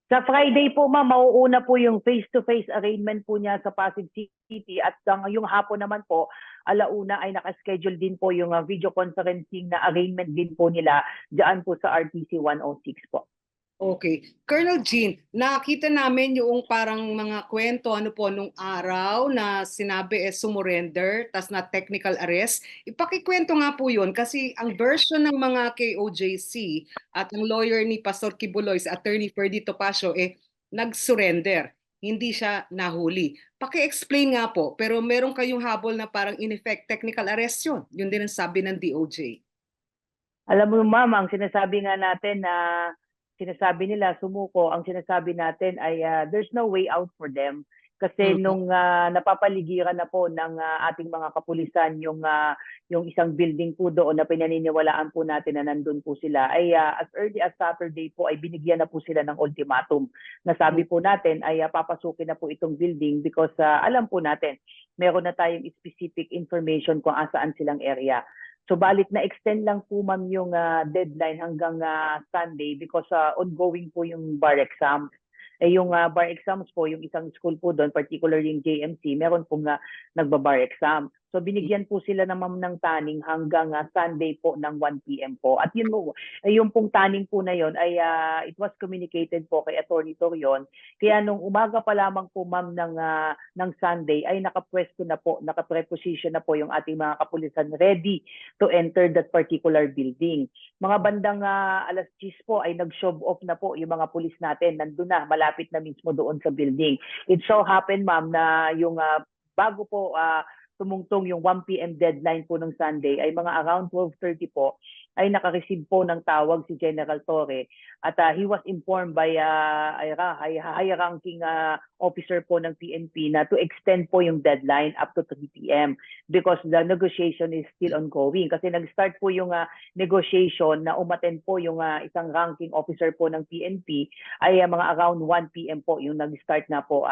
Sa Friday po, ma'am, mauuna po yung face-to-face arraignment po niya sa Pasig City at yung hapon naman po, alauna ay nakaschedule din po yung video conferencing na arraignment din po nila dyan po sa RTC 106 po. Okay. Colonel Jean, nakita namin yung parang mga kwento ano po nung araw na sinabi sumurrender tas na technical arrest. Ipakikwento nga po yun kasi ang version ng mga KOJC at ang lawyer ni Pastor Kibuloy, si Attorney Ferdy Topacio, nag-surrender. Hindi siya nahuli. Paki-explain nga po, pero meron kayong habol na parang in effect technical arrest yun. Yun din ang sabi ng DOJ. Alam mo, ma'am, ang sinasabi nga natin na sinasabi nila sumuko, ang sinasabi natin ay there's no way out for them kasi nung napapaligiran na po ng ating mga kapulisan yung isang building po doon na pinaniniwalaan po natin na nandun po sila ay as early as Saturday po ay binigyan na po sila ng ultimatum na sabi po natin ay papasukin na po itong building because alam po natin meron na tayong specific information kung asaan silang area. Subalit na extend lang po, ma'am, yung deadline hanggang Sunday because ongoing po yung bar exams. Yung bar exams po, yung isang school po doon, particularly yung JMC, meron pong nagba-bar exam. So binigyan po sila ng ma'am ng taning hanggang Sunday po ng 1 p.m. po. At yung pong taning po na yon ay it was communicated po kay Attorney Torion. Kaya nung umaga pa lamang po ma'am ng Sunday ay nakapwesto na po, nakapreposition na po yung ating mga kapulisan ready to enter that particular building. Mga bandang alas 10 po ay nag-show off na po yung mga pulis natin. Nandun na, malapit na mismo doon sa building. It so happened ma'am na yung bago po tumungtong yung 1 p.m. deadline po ng Sunday ay mga around 12:30 po ay nakareceive po ng tawag si General Torre at he was informed by high-ranking officer po ng PNP na to extend po yung deadline up to 3 p.m. because the negotiation is still ongoing. Kasi nag-start po yung negotiation na umattend po yung isang ranking officer po ng PNP ay mga around 1 p.m. po yung nag-start na po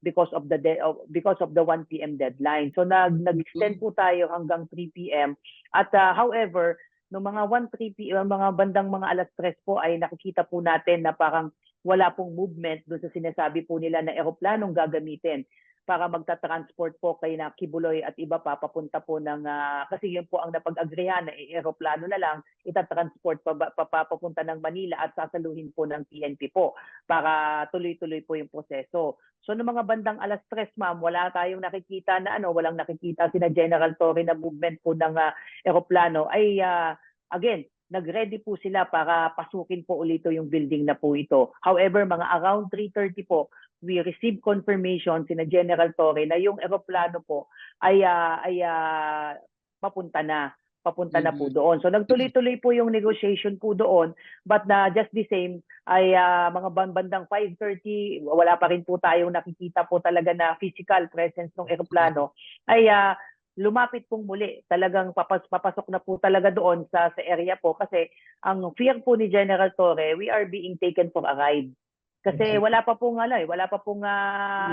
because of the 1 p.m. deadline. So nag-extend po tayo hanggang 3 p.m. At however, no mga 1-3 p.m. mga bandang mga alas 3 po ay nakikita po natin na parang wala pong movement doon sa sinasabi po nila na eroplanong gagamitin para magta-transport po kay na Kibuloy at iba pa papunta po ng kasi yun po ang napag-agreehan na eroplano na lang ita-transport papunta ng Manila at sasaluhin po ng PNP po para tuloy-tuloy po yung proseso. So noong mga bandang alas 3 ma'am, wala tayong nakikita na walang nakikita sina General Torre na movement po ng eroplano ay again nag-ready po sila para pasukin po ulito yung building na po ito. However, mga around 3:30 po, we received confirmation sina General Torre na yung eroplano po ay papunta na po doon. So nagtuloy-tuloy po yung negotiation po doon, but just the same ay mga bandang 5:30 wala pa rin po tayong nakikita po talaga na physical presence ng eroplano ay lumapit pong muli. Talagang papasok na po talaga doon sa area po kasi ang fear po ni General Torre, we are being taken for a ride. Kasi wala pa pong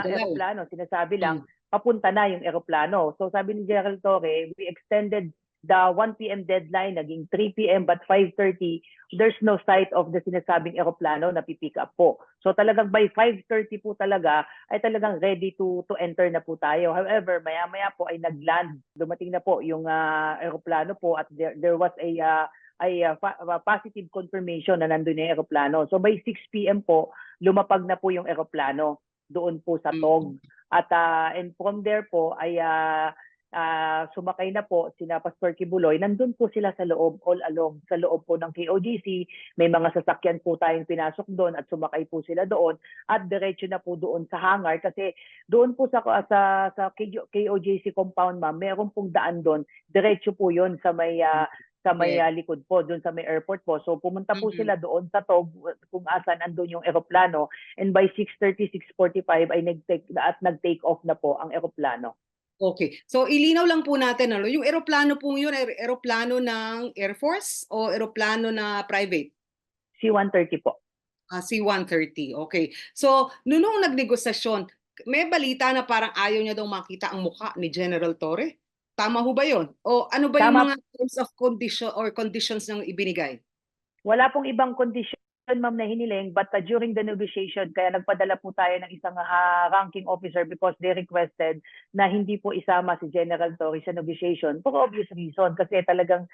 eroplano. Sinasabi lang, papunta na yung eroplano. So sabi ni General Torre, we extended the 1 p.m. deadline, naging 3 p.m. but 5:30, there's no sight of the sinasabing eroplano na pipick up po. So talagang by 5:30 po talaga ay talagang ready to enter na po tayo. However, maya-maya po ay nagland. Dumating na po yung eroplano po at there was a positive confirmation na nandun yung eroplano. So by 6 p.m. po, lumapag na po yung eroplano doon po sa TOG. At and from there po ay sumakay na po sina Pastor Kibuloy. Nandun po sila sa loob, all along, sa loob po ng KOJC. May mga sasakyan po tayong pinasok doon at sumakay po sila doon. At diretso na po doon sa hangar kasi doon po sa KOJC compound ma'am, meron pong daan doon. Diretso po yon sa may likod po, doon sa may airport po. So pumunta po sila doon sa TOG kung asan andun yung eroplano. And by 6:30, 6:45 ay nag-take off na po ang eroplano. Okay. So ilinaw lang po natin yung eroplano po yun, eroplano ng Air Force o eroplano na private? C-130 po. C-130. Okay. So nung nagnegosasyon, may balita na parang ayaw niya daw makita ang mukha ni General Torre. Tama ho ba yun? O ano ba yung mga terms of condition or conditions ng ibinigay? Wala pong ibang kondisyon ma'am na hiniling, but during the negotiation, kaya nagpadala po tayo ng isang ranking officer because they requested na hindi po isama si General Torre sa negotiation for obvious reason kasi talagang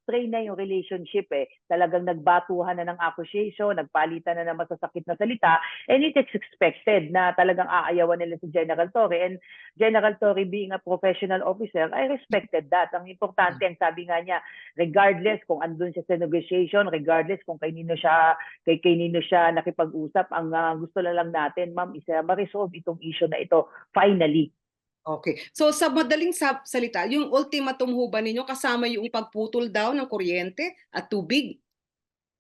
strain na yung relationship Talagang nagbatuhan na ng accusation, nagpalitan na ng masasakit na salita, and it is expected na talagang aayawan nila si General Torre. And General Torre being a professional officer, I respected that. Ang importante, ang sabi nga niya, regardless kung andun siya sa negotiation, regardless kung kanino siya nakipag-usap, ang gusto lang natin, ma'am, is ma-resolve itong issue na ito finally. Okay. So sa madaling salita, yung ultimatum ho ba ninyo kasama yung pagputol daw ng kuryente at tubig?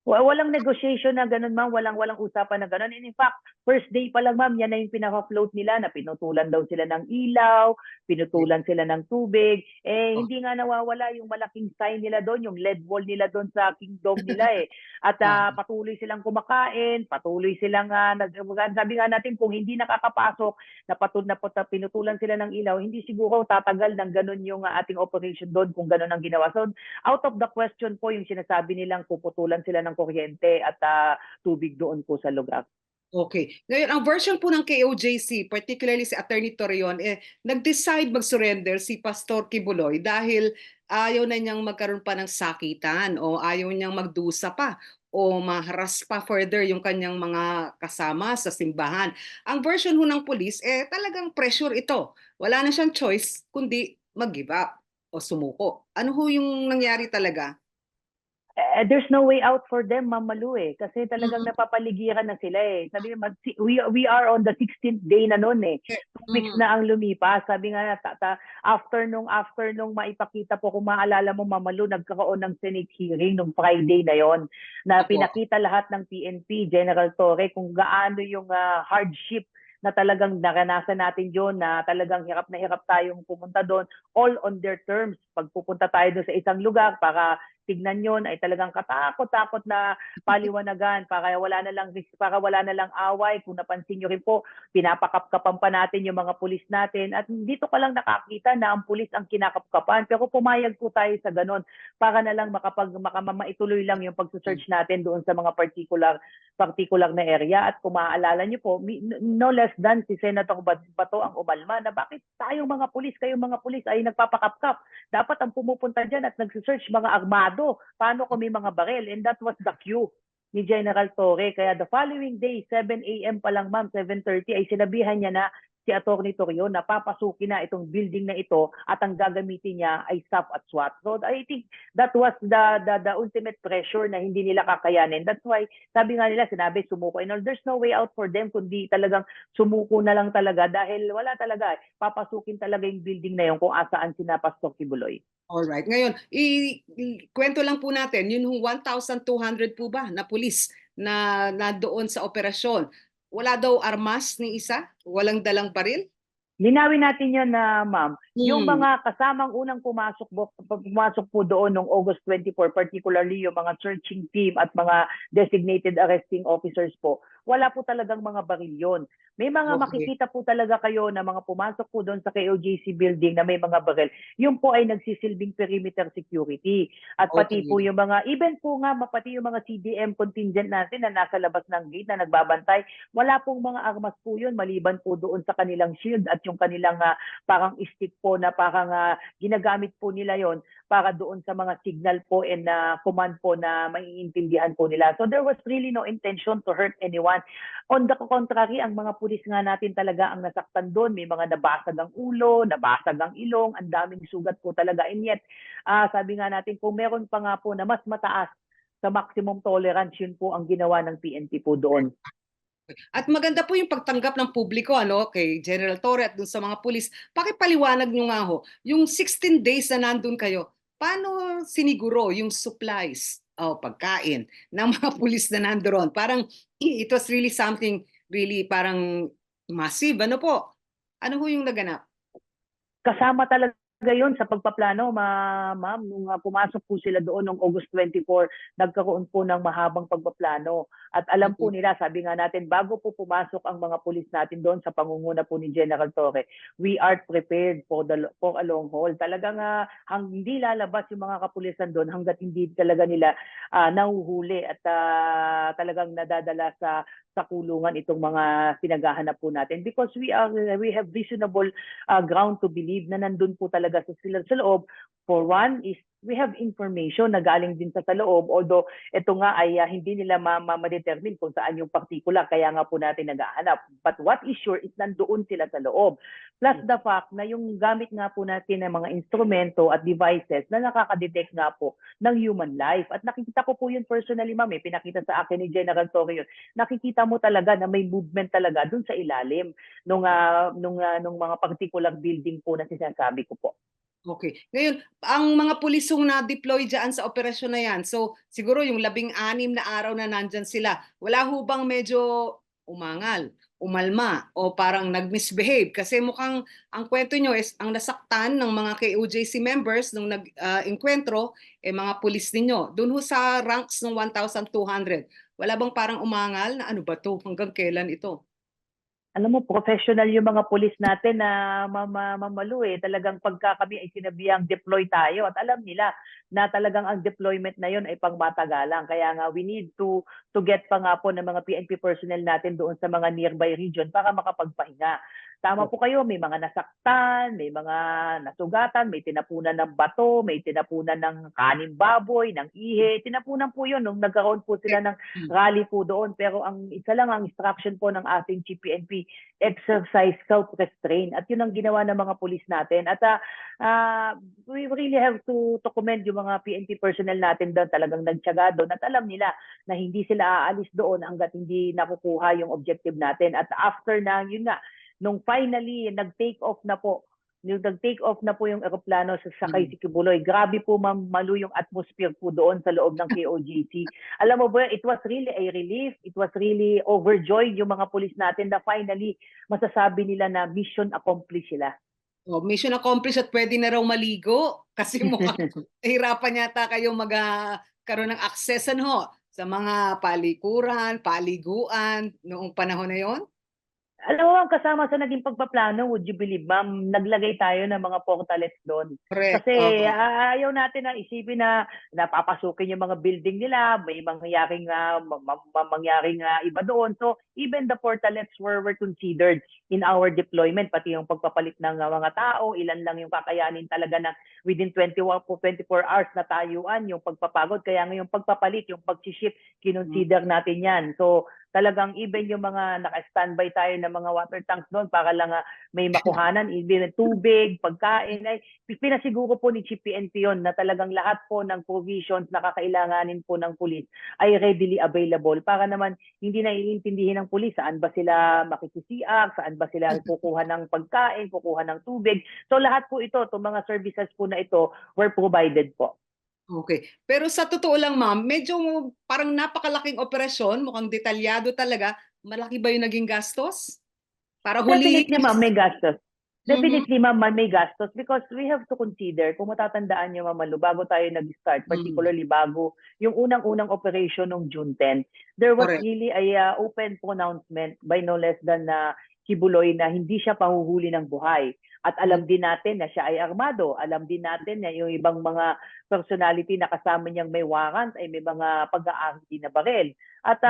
Walang negotiation na ganun, ma'am. Walang usapan na ganun. And in fact, first day pa lang, ma'am, yan na yung pinaka-float nila na pinutulan daw sila ng ilaw, pinutulan sila ng tubig. Hindi nga nawawala yung malaking sign nila doon, yung LED wall nila doon sa kingdom nila At patuloy silang kumakain, patuloy silang, sabi nga natin, kung hindi nakakapasok, pinutulan sila ng ilaw, hindi siguro tatagal ng ganun yung ating operation doon kung ganun ang ginawa. So, out of the question po yung sinasabi nilang puputulan sila ng kuryente at tubig doon po sa lugar. Okay. Ngayon, ang version po ng KOJC, particularly si Attorney Torreon, nag-decide mag-surrender si Pastor Kibuloy dahil ayaw na niyang magkaroon pa ng sakitan o ayaw niyang magdusa pa o maharas pa further yung kanyang mga kasama sa simbahan. Ang version ho ng police, talagang pressure ito. Wala na siyang choice kundi mag-give up o sumuko. Ano ho yung nangyari talaga? There's no way out for them, Ma'am Malu, eh. Kasi talagang Mhm. napapaligiran na sila eh. Sabi niya, we are on the 16th day na noon eh. 2 weeks Mhm. na ang lumipas. Sabi nga, after nung maipakita po, kung maalala mo, Ma'am Malu, nagkaroon ng Senate hearing nung Friday na yon na Opo. pinakita lahat ng PNP, General Torre, kung gaano yung hardship na talagang naranasan natin yon, na talagang hirap na hirap tayong pumunta doon, all on their terms. Pag pupunta tayo doon sa isang lugar para tignan yon, ay talagang katakot-takot na paliwanagan para wala na lang away. Kung napansin niyo rin po, pinapakapkapan pa natin yung mga pulis natin at dito ka lang nakakita na ang pulis ang kinakapkapan, pero pumayag po tayo sa ganon para na lang maituloy lang yung pagsusearch natin doon sa mga particular na area. At kung maaalala niyo po, no less than si Senator Bato ang umalma na bakit kayong mga pulis ay nagpapakapkap. Dapat ang pumupunta dyan at nagsisearch mga armado. Paano kung may mga baril? And that was the cue ni General Torre. Kaya the following day, 7 a.m. pa lang, ma'am, 7:30, ay sinabihan niya na si Atty. Torreon na papasukin na itong building na ito at ang gagamitin niya ay SAF at SWAT. So I think that was the ultimate pressure na hindi nila kakayanin. That's why sabi nga nila, sinabi sumuko. And there's no way out for them kundi talagang sumuko na lang talaga dahil wala talaga. Papasukin talaga yung building na yun kung asaan sina Pastor Kibuloy. Alright. Ngayon, kwento lang po natin, yun hong 1,200 po ba na pulis na nandoon sa operasyon. Wala daw armas ni isa? Walang dalang baril? Linawin natin yan na, ma'am. Yung Hmm. mga kasamang unang pumasok po doon noong August 24, particularly yung mga searching team at mga designated arresting officers po, wala po talagang mga baril yun. May mga Okay. makikita po talaga kayo na mga pumasok po doon sa KOJC building na may mga baril. Yun po ay nagsisilbing perimeter security. At pati po Okay. yung mga, even po nga, pati yung mga CDM contingent natin na nasa labas ng gate na nagbabantay, wala pong mga armas po yun maliban po doon sa kanilang shield at yung kanilang parang stick po na parang ginagamit po nila yon para doon sa mga signal po and command po na maiintindihan po nila. So there was really no intention to hurt anyone. On the contrary, ang mga pulis nga natin talaga ang nasaktan doon. May mga nabasag ang ulo, nabasag ang ilong, ang daming sugat po talaga. And yet, sabi nga natin, kung meron pa nga po na mas mataas sa maximum tolerance, yun po ang ginawa ng PNP po doon. At maganda po yung pagtanggap ng publiko ano kay General Torre at dun sa mga pulis. Pakipaliwanag nyo nga ho, yung 16 days na nandun kayo, paano siniguro yung supplies o pagkain ng mga pulis na nandoon? Parang it was really something really parang massive. Ano po? Ano ho yung naganap? Kasama talaga yon sa pagpaplano, ma'am. Nung pumasok po sila doon noong August 24, nagkaroon po ng mahabang pagpaplano. At alam po Mhm. nila, sabi nga natin, bago po pumasok ang mga pulis natin doon sa pangunguna po ni General Torre, we are prepared for a long haul. Talagang hindi lalabas yung mga kapulisan doon hanggat hindi talaga nila nahuhuli at talagang nadadala sa kulungan itong mga pinaghahanap po natin, because we have reasonable ground to believe na nandun po talaga sa loob. For one is we have information na galing din sa loob, although ito nga ay hindi nila ma-determine kung saan yung particular, kaya nga po natin naghahanap. But what is sure is nandoon sila sa loob. Plus the fact na yung gamit nga po natin ng mga instrumento at devices na nakaka-detect nga po ng human life. At nakikita ko po yun personally, ma'am, pinakita sa akin ni General Torre yun. Nakikita mo talaga na may movement talaga dun sa ilalim nung mga particular building po na sinasabi ko po. Okay. Ngayon, ang mga pulis hong na-deploy diyan sa operasyon na 'yan, so siguro yung 16 na araw na nandiyan sila, wala ho bang medyo umangal, umalma o parang nag-misbehave? Kasi mukhang ang kwento niyo is ang nasaktan ng mga KOJC members nung enkuwentro, mga pulis ninyo. Do'n ho sa ranks ng 1,200, wala bang parang umangal na, "Ano ba 'to, hanggang kailan ito?" Alam mo, professional yung mga pulis natin na mamalu eh. Talagang pagka kami ay sinabihang deploy tayo at alam nila na talagang ang deployment na yon ay pangmatagalan. Kaya nga we need to get pa nga po ng mga PNP personnel natin doon sa mga nearby region para makapagpahinga. Tama po kayo, may mga nasaktan, may mga nasugatan, may tinapunan ng bato, may tinapunan ng kanin baboy, ng ihe. Tinapunan po yun nung nagkaroon po sila ng rally po doon. Pero ang isa lang ang instruction po ng ating GPNP, exercise self-restraint. At yun ang ginawa ng mga pulis natin. At we really have to commend yung mga PNP personnel natin doon. Talagang nagtiyaga doon at alam nila na hindi sila aalis doon hanggat hindi nakukuha yung objective natin. At after na, yun nga, nung finally nag-take off na po, yung eroplano sa sakay si Kibuloy, grabe po Malu yung atmosphere po doon sa loob ng KOJC. Alam mo ba, it was really a relief, it was really overjoyed yung mga pulis natin na finally masasabi nila na mission accomplished sila. Oh, mission accomplished at pwede na raw maligo kasi mukhang nahirapan yata kayo magkaroon ng access sa mga palikuran, paliguan noong panahon na yon. Alam mo, kasama sa naging pagpaplano, would you believe, ma'am, naglagay tayo ng mga portalets doon. Correct. Kasi ayaw natin na isipin na napapasukin yung mga building nila, may mangyaring iba doon. So even the portalets were considered in our deployment, pati yung pagpapalit ng mga tao, ilan lang yung kakayanin talaga na within 24 hours na tayuan yung pagpapagod. Kaya ngayong pagpapalit, yung pag-shift, kinonsider natin yan. So talagang even yung mga naka-standby tayo ng mga water tanks doon para lang may makuhanan, even tubig, pagkain, ay pinasiguro po ni GPNP yun na talagang lahat po ng provisions na kakailanganin po ng pulis ay readily available para naman hindi na iintindihin ng pulis saan ba sila makikisiak, saan ba sila kukuha ng pagkain, kukuha ng tubig. So lahat po ito, itong mga services po na ito were provided po. Okay. Pero sa totoo lang, ma'am, medyo parang napakalaking operasyon, mukhang detalyado talaga. Malaki ba yung naging gastos? Para hulihin. Definitely, ma'am, may gastos. Definitely, ma'am, may gastos because we have to consider, kung matatandaan niyo, Ma'am Malu, bago tayo nag-start, particularly bago yung unang-unang operation ng June 10, there was really a open pronouncement by no less than Kibuloy na hindi siya pahuhuli ng buhay. At alam din natin na siya ay armado. Alam din natin na yung ibang mga personality na kasama niyang may warrant ay may mga pag-aari na baril. At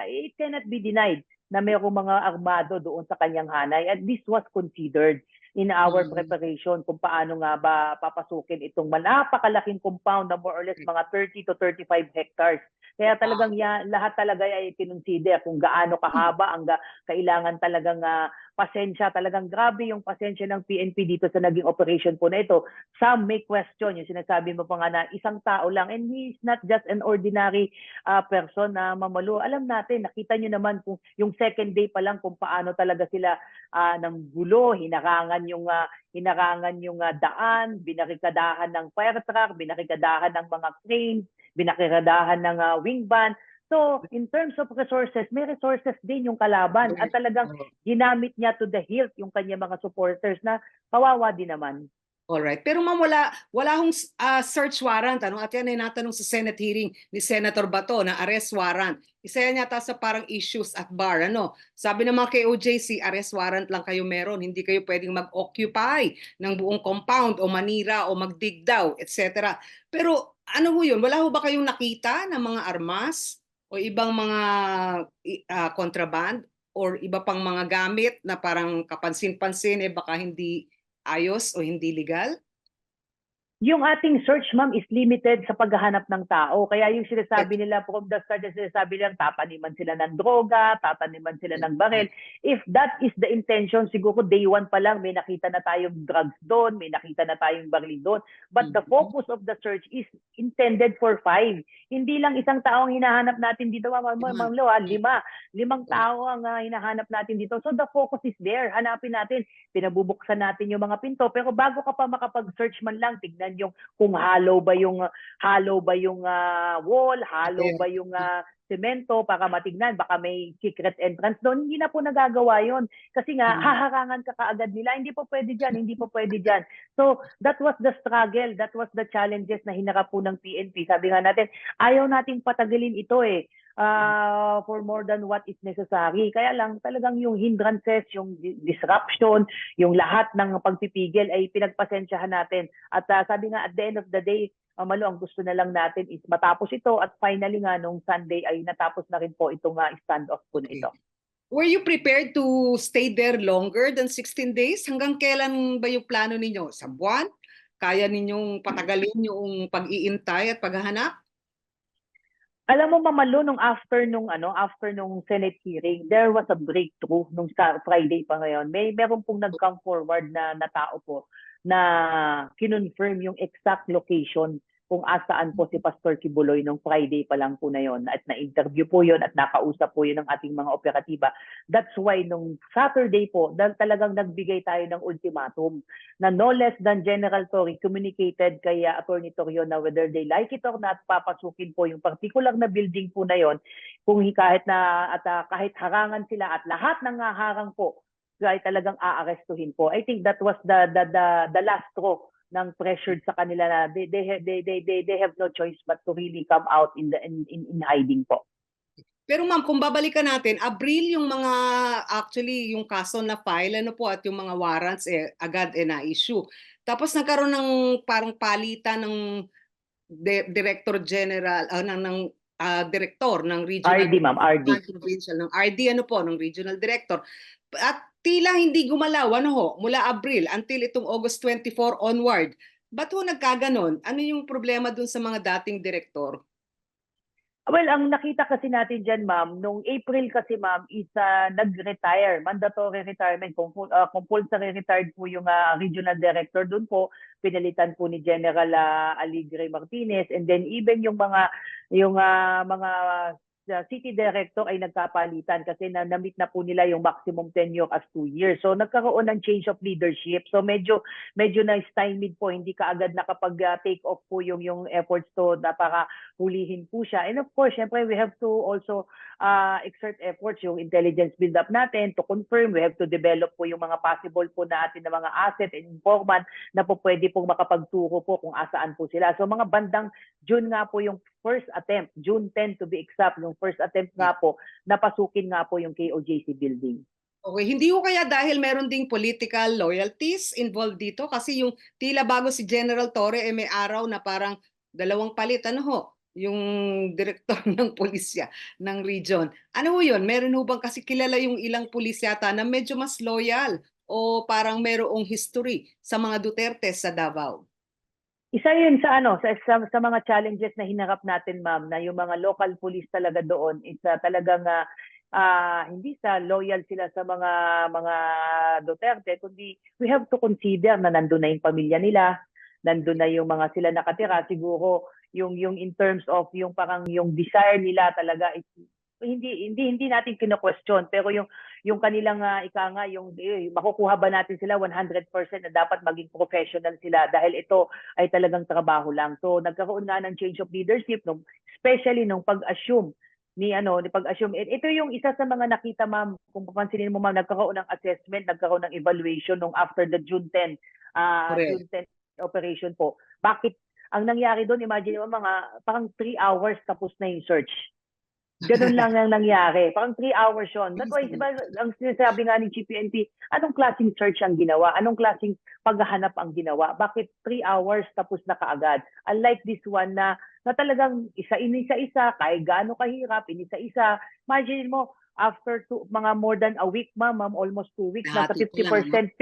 it cannot be denied na mayroong mga armado doon sa kanyang hanay. And this was considered in our preparation kung paano nga ba papasukin itong napakalaking compound na more or less mga 30 to 35 hectares. Kaya talagang lahat talaga ay kinonsider kung gaano kahaba ang kailangan talagang pasensya. Talagang grabe yung pasensya ng PNP dito sa naging operation po na ito. Some may question, yung sinasabi mo pa nga na isang tao lang, and he is not just an ordinary person na Mamalu. Alam natin, nakita nyo naman kung yung second day pa lang kung paano talaga sila ng gulo, hinarangan yung daan, binarikadahan ng fire truck, binarikadahan ng mga cranes, binarikadahan ng wing van. So, in terms of resources, may resources din yung kalaban at talagang ginamit niya to the hilt yung kanya mga supporters na kawawa din naman. Alright. Pero ma'am, wala hong search warrant. At yan ay natanong sa Senate hearing ni Senator Bato na arrest warrant. Isa yan yata sa parang issues at bar. Sabi ng mga KOJC, arrest warrant lang kayo meron. Hindi kayo pwedeng mag-occupy ng buong compound o manira o magdig daw, etc. Pero ano ho yun? Wala ho ba kayong nakita ng mga armas o ibang mga kontraband or iba pang mga gamit na parang kapansin-pansin baka hindi ayos o hindi legal? Yung ating search, ma'am, is limited sa paghahanap ng tao. Kaya yung sinasabi nila from the start, sinasabi nilang tataniman sila ng droga, tataniman sila ng baril. If that is the intention, siguro day one pa lang may nakita na tayong drugs doon, may nakita na tayong baril doon. But the focus of the search is intended for 5. Hindi lang isang tao ang hinahanap natin dito, Ma'am Lo, 5. 5 tao ang hinahanap natin dito. So the focus is there. Hanapin natin, pinabubuksan natin yung mga pinto. Pero bago ka pa makapag-search man lang, tignan yung kung hollow ba yung wall, hollow ba yung semento para matignan baka may secret entrance doon. Hindi na po nagagawa yon kasi nga haharangan ka kaagad nila, hindi po pwede diyan. So that was the struggle, that was the challenges na hinarap po ng PNP. Sabi nga natin, ayaw nating patagalin ito for more than what is necessary. Kaya lang talagang yung hindrances, yung disruption, yung lahat ng pagpipigil ay pinagpasensyahan natin. At sabi nga at the end of the day, Malu, ang gusto na lang natin is matapos ito at finally nga nung Sunday ay natapos na rin po itong standoff po na ito. Were you prepared to stay there longer than 16 days? Hanggang kailan ba yung plano ninyo? Sa buwan? Kaya ninyong patagalin yung pag-iintay at paghahanap? Alam mo, Mamalu, after nung Senate hearing, there was a breakthrough nung Friday pa ngayon. Meron pong nag-come forward na tao po na kinonfirm yung exact location kung asaan po si Pastor Quiboloy nung Friday pa lang po na yon, at na-interview po yon at nakausap po yun ng ating mga operatiba. That's why nung Saturday po, talagang nagbigay tayo ng ultimatum na no less than General Torre communicated kay Attorney Torrio na whether they like it or not, papasukin po yung particular na building po na yon, kung kahit harangan sila at lahat ng harang po ay talagang aarestuhin po. I think that was the last straw ng pressured sa kanila na they have no choice but to really come out in hiding po. Pero ma'am, kung babalikan natin, Abril yung mga actually yung kaso na file po at yung mga warrants agad na-issue. Tapos nagkaroon ng parang palitan ng Director General ng Director ng Regional RD, ma'am, RD. Ng RD ng Regional Director. At tila hindi gumalaw mula Abril until itong August 24 onward. Ba't nagkaganon? Ano yung problema dun sa mga dating direktor? Well, ang nakita kasi natin dyan, ma'am, nung April kasi, ma'am, is nag-retire, mandatory retirement, compulsory retired po yung regional director doon po, pinalitan po ni General Aligre Martinez, and then even yung mga city director ay nagkapalitan kasi na-meet na po nila yung maximum tenure as 2 years. So nagkaroon ng change of leadership. So medyo na-stymied po, hindi kaagad nakapag-take off po yung efforts to para hulihin po siya. And of course, syempre we have to also exert efforts yung intelligence build-up natin to confirm. We have to develop po yung mga possible po natin na mga asset and informant na po pwede pong makapagturo po kung asaan po sila. So mga bandang June nga po yung first attempt, June 10 to be exact, yung first attempt nga po, napasukin nga po yung KOJC building. Okay, hindi ko kaya dahil meron ding political loyalties involved dito kasi yung tila bago si General Torre may araw na parang dalawang palit, yung direktor ng pulisya ng region. Ano yun? Meron bang kasi kilala yung ilang pulisyata na medyo mas loyal o parang merong history sa mga Duterte sa Davao? Isa yun sa sa mga challenges na hinarap natin, ma'am, na yung mga local police talaga doon is talagang hindi sa loyal sila sa mga Duterte, kundi we have to consider na nandun na yung pamilya nila, nandun na yung mga sila nakatira. Siguro yung in terms of yung parang yung desire nila talaga is hindi natin kino-question, pero yung kanilang makukuha ba natin sila 100% na dapat maging professional sila dahil ito ay talagang trabaho lang. So nagkaroon nga ng change of leadership especially nung pag-assume ni pag-assume. Ito yung isa sa mga nakita, ma'am, kung papansinin mo, ma'am, nagkaroon ng assessment, nagkaroon ng evaluation nung after the June 10 operation po. Bakit ang nangyari doon, imagine mo, mga parang 3 hours tapos na yung search. Ganun lang ang nangyari. Parang 3 hours yun. That's why, diba, ang sinasabi nga ni GPNP, anong klaseng search ang ginawa? Anong klaseng paghahanap ang ginawa? Bakit 3 hours tapos na kaagad? Unlike this one na talagang isa-isa, kahit gaano kahirap, inisa-isa. Imagine mo, after mga more than a week, ma'am, almost 2 weeks, nasa 50%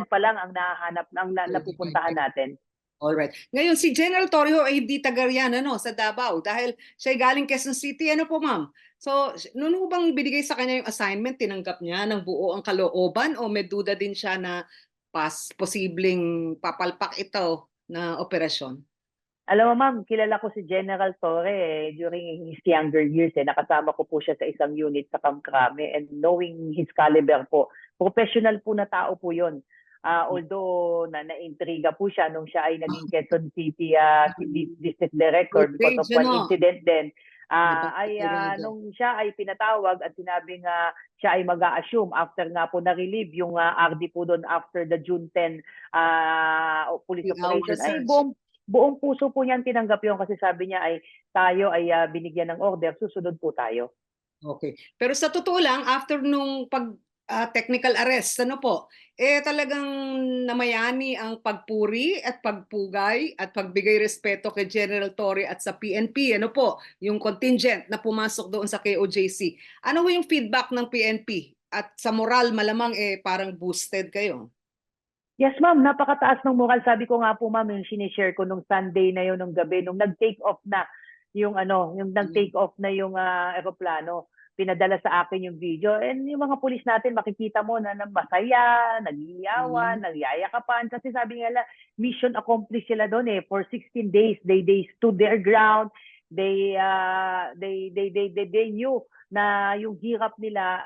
pa lang ang nahahanap, ang napupuntahan natin. Alright. Ngayon, si General Torrio ay hindi taga-riyan sa Davao dahil siya galing Quezon City. Ano po, ma'am? So, noon bang binigay sa kanya yung assignment, tinanggap niya ng buo ang kalooban o may duda din siya na posibleng papalpak ito na operasyon? Alam mo, ma'am, kilala ko si General Torre during his younger years. Nakasama ko po siya sa isang unit sa Kamkrame, and knowing his caliber po, professional po na tao po yun. Although na-intriga po siya nung siya ay naging Quezon City District Director because of one incident din. Nung siya ay pinatawag at sinabing siya ay mag-a-assume after nga po na-relieve yung RD po doon after the June 10 police operation, ay buong puso po niyang tinanggap yun kasi sabi niya ay tayo ay binigyan ng order, susunod po tayo. Okay. Pero sa totoo lang, after nung technical arrest, ano po, talagang namayani ang pagpuri at pagpugay at pagbigay respeto kay General Torre at sa PNP, ano po, yung contingent na pumasok doon sa KOJC. Ano yung feedback ng PNP? At sa moral, malamang parang boosted kayo. Yes, ma'am. Napakataas ng moral. Sabi ko nga po, ma'am, yung sinishare ko nung Sunday na yun, nung gabi, nung nag-take off na yung yung nag-take off na yung eroplano. Pinadala sa akin yung video. And yung mga pulis natin, makikita mo na masaya, nagiiyawan, nagyayakapan. Kasi sabi nila, mission accomplished sila doon eh. For 16 days, they stood their ground. They knew na yung hirap nila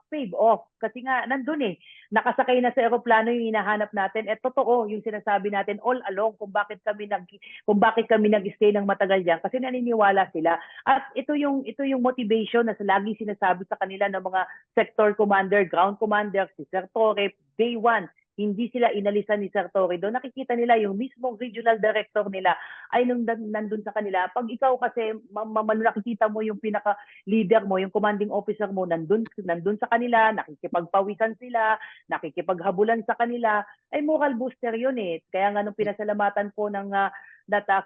paid off kasi nga nandun eh, nakasakay na sa eroplano yung hinahanap natin. Totoo yung sinasabi natin all along kung bakit kami nag-stay ng matagal diyan kasi naniniwala sila. At ito yung motivation na lagi sinasabi sa kanila ng mga sector commander, ground commander, si Sir Torre, day one. Hindi sila inalisan ni Sir Torre doon. Nakikita nila yung mismong regional director nila ay nandun sa kanila. Pag ikaw kasi, nakikita mo yung pinaka-leader mo, yung commanding officer mo, nandun sa kanila, nakikipagpawisan sila, nakikipaghabulan sa kanila, ay moral booster yun eh. Kaya nga nung pinasalamatan po ng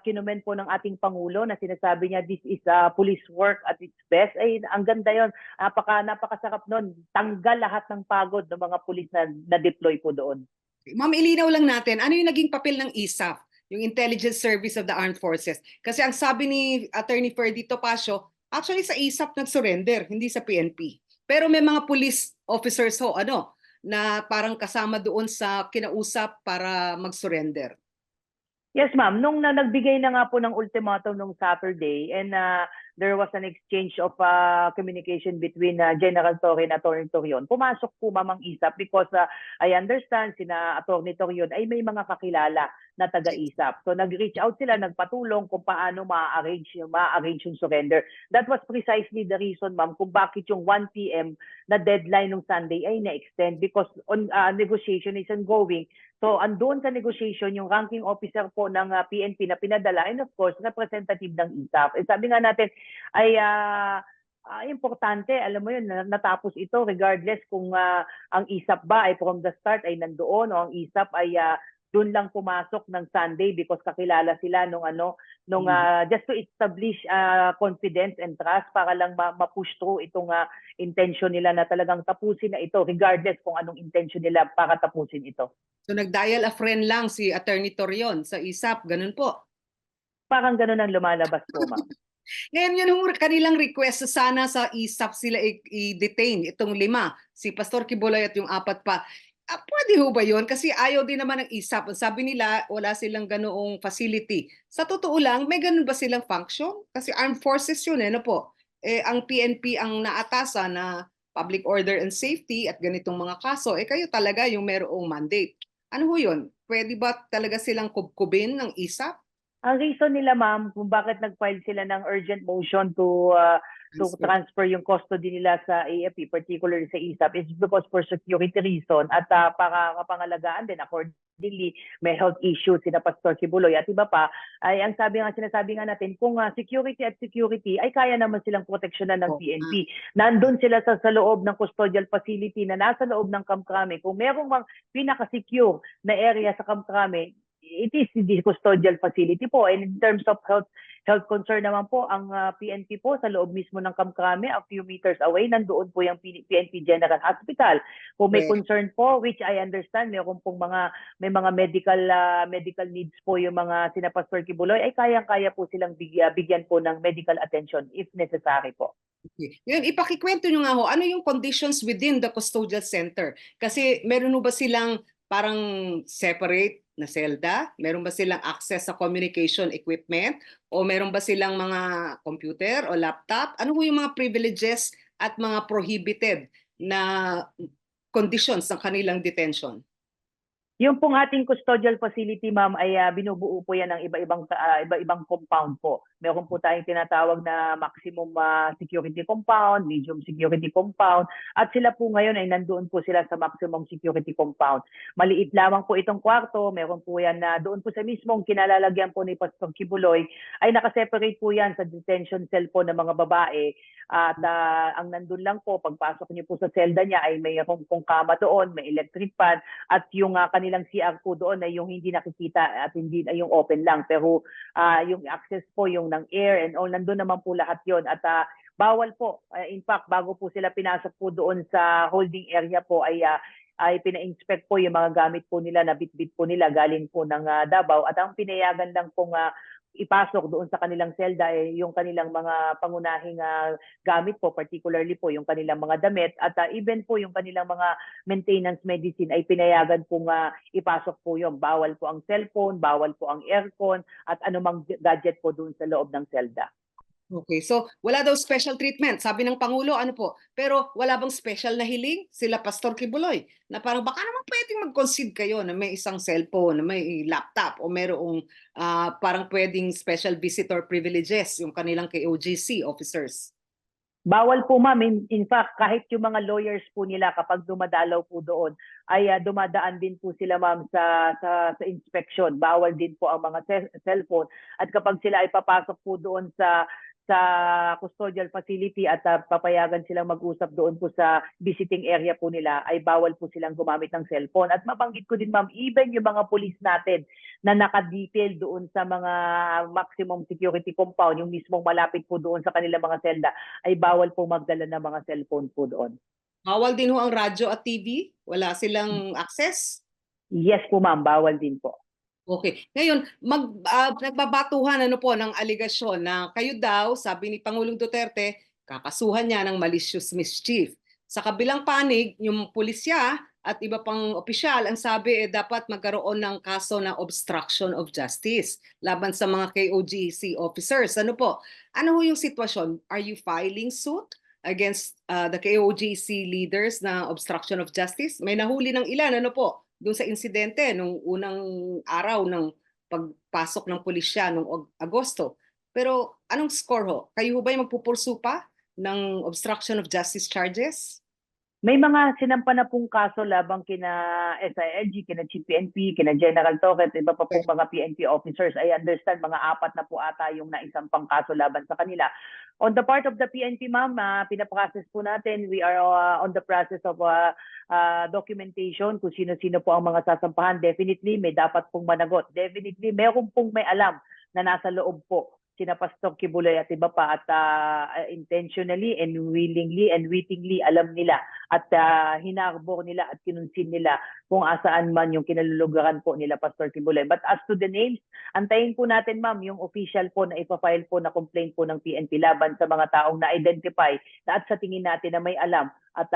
kinumen po ng ating Pangulo na sinasabi niya this is police work at its best, ay ang ganda yon. Napakasarap nun. Tanggal lahat ng pagod ng mga pulis na deploy po doon. Ma'am, ilinaw lang natin, ano yung naging papel ng ISAF, yung Intelligence Service of the Armed Forces? Kasi ang sabi ni Attorney Ferdy Topacio, actually sa ISAF nag-surrender, hindi sa PNP. Pero may mga police officers na parang kasama doon sa kinausap para mag-surrender. Yes, ma'am. Nung nagbigay na nga po ng ultimatum nung Saturday and there was an exchange of communication between General Torre and Atty. Torion, pumasok po ma'am ang ISAP because I understand sina Atty. Torion ay may mga kakilala na taga-ISAP. So nag-reach out sila, nagpatulong kung paano ma-arrange yung surrender. That was precisely the reason, ma'am, kung bakit yung 1 p.m. na deadline ng Sunday ay na-extend because negotiation is ongoing. So andun sa negotiation yung ranking officer po ng PNP na pinadala and of course representative ng ISAF. Sabi nga natin ay importante, alam mo yun, natapos ito regardless kung ang ISAF ba ay from the start ay nandoon o ang ISAF ay doon lang pumasok ng Sunday because kakilala sila just to establish confidence and trust para lang ma-push through itong intention nila na talagang tapusin na ito regardless kung anong intention nila para tapusin ito. So nag-dial a friend lang si Atty. Torion sa ISAP, ganun po? Parang ganun ang lumalabas po, ma'am. Ngayon yung kanilang request sana sa ISAP sila i-detain itong 5, si Pastor Kibuloy at yung 4 pa. Pwede ho ba yun? Kasi ayaw din naman ng ISAP. Sabi nila, wala silang ganoong facility. Sa totoo lang, may ganun ba silang function? Kasi armed forces yun, ano po? Ang PNP ang naatasa na public order and safety at ganitong mga kaso, kayo talaga yung merong mandate. Ano ho yun? Pwede ba talaga silang kubkubin ng ISAP? Ang reason nila, ma'am, kung bakit nag-file sila ng urgent motion to transfer yung custody nila sa AFP, particularly sa ISAP, is because for security reason at para kapangalagaan din accordingly may health issues sina Pastor Kibuloy at iba pa, ay ang sinasabi nga natin kung security ay kaya naman silang proteksyonan ng PNP. Nandun sila sa loob ng custodial facility na nasa loob ng Camp Crame. Kung merong pinaka-secure na area sa Camp Crame, it is the custodial facility po. And in terms of health concern naman po, ang PNP po sa loob mismo ng Camp Crame, a few meters away, nandoon po yung PNP General Hospital. Kung may concern po, which I understand, may mga medical needs po yung mga sina Pastor Kibuloy, ay kayang-kaya po silang bigyan po ng medical attention if necessary po. Okay. Yun, ipakikwento nyo nga ho, ano yung conditions within the custodial center? Kasi meron ba silang parang separate na selda? Meron ba silang access sa communication equipment? O meron ba silang mga computer o laptop? Ano yung mga privileges at mga prohibited na conditions ng kanilang detention? Yung pong ating custodial facility, ma'am, ay binubuo po yan ng iba-ibang compound po. Meron po tayong tinatawag na maximum security compound, medium security compound, at sila po ngayon ay nandoon po sila sa maximum security compound. Maliit lamang po itong kwarto, meron po yan na doon po sa mismong kinalalagyan po ni Pastor Kibuloy, ay nakaseparate po yan sa detention cell po ng mga babae. At ang nandun lang po, pagpasok niyo po sa selda niya ay mayroong pong kama doon, may electric fan, at yung kanilang CR po doon ay yung hindi nakikita at hindi ay yung open lang. Pero yung access po, yung ng air and all, nandun naman po lahat yon. At bawal po, in fact, bago po sila pinasok po doon sa holding area po, ay pina-inspect po yung mga gamit po nila, na bitbit po nila galing po ng Davao. At ang pinayagan lang pong ipasok doon sa kanilang selda ay yung kanilang mga pangunahing gamit po, particularly po yung kanilang mga damit, at even po yung kanilang mga maintenance medicine ay pinayagan pong ipasok po yun. Bawal po ang cellphone, bawal po ang aircon, at anumang gadget po doon sa loob ng selda. Okay, so wala daw special treatment, sabi ng Pangulo, ano po. Pero wala bang special na hiling sila Pastor Kibuloy? Na parang baka naman pwedeng mag-concede kayo na may isang cellphone, na may laptop, o merong parang pwedeng special visitor privileges yung kanilang KOJC officers. Bawal po, ma'am. In fact, kahit yung mga lawyers po nila kapag dumadalaw po doon, ay dumadaan din po sila, ma'am, sa inspection. Bawal din po ang mga cellphone. At kapag sila ay papasok po doon sa custodial facility at papayagan silang mag-usap doon po sa visiting area po nila, ay bawal po silang gumamit ng cellphone. At mabanggit ko din, ma'am, even yung mga police natin na naka-detail doon sa mga maximum security compound, yung mismong malapit po doon sa kanilang mga selda, ay bawal po magdala ng mga cellphone po doon. Bawal din ho ang radyo at TV? Wala silang access? Yes po, ma'am, bawal din po. Okay. Ngayon, nagbabatuhan ano po ng aligasyon na kayo daw, sabi ni Pangulong Duterte, kakasuhan niya ng malicious mischief. Sa kabilang panig, yung pulisya at iba pang opisyal, ang sabi dapat magkaroon ng kaso na obstruction of justice laban sa mga KOJC officers. Ano po? Ano ho yung sitwasyon? Are you filing suit against the KOJC leaders na obstruction of justice? May nahuli ng ilan, ano po? Doon sa insidente nung unang araw ng pagpasok ng pulisya noong Agosto. Pero anong score ho? Kayo ho ba yung magpupursu pa ng obstruction of justice charges? May mga sinampa na pong kaso labang kina SILG, kina Chief PNP, kina General Torres, iba pa pong mga PNP officers. I understand mga 4 na po ata yung naisampang kaso laban sa kanila. On the part of the PNP, ma'am, pinaprocess po natin. We are on the process of documentation kung sino-sino po ang mga sasampahan. Definitely, may dapat pong managot. Definitely, meron pong may alam na nasa loob po sina Pastor Kibuloy at iba pa, at intentionally and willingly and wittingly alam nila at hinarbor nila at kinunsin nila kung asaan man yung kinalulugaran po nila Pastor Kibuloy. But as to the names, antayin po natin, ma'am, yung official po na ipafile po na complaint po ng PNP laban sa mga taong na-identify na at sa tingin natin na may alam at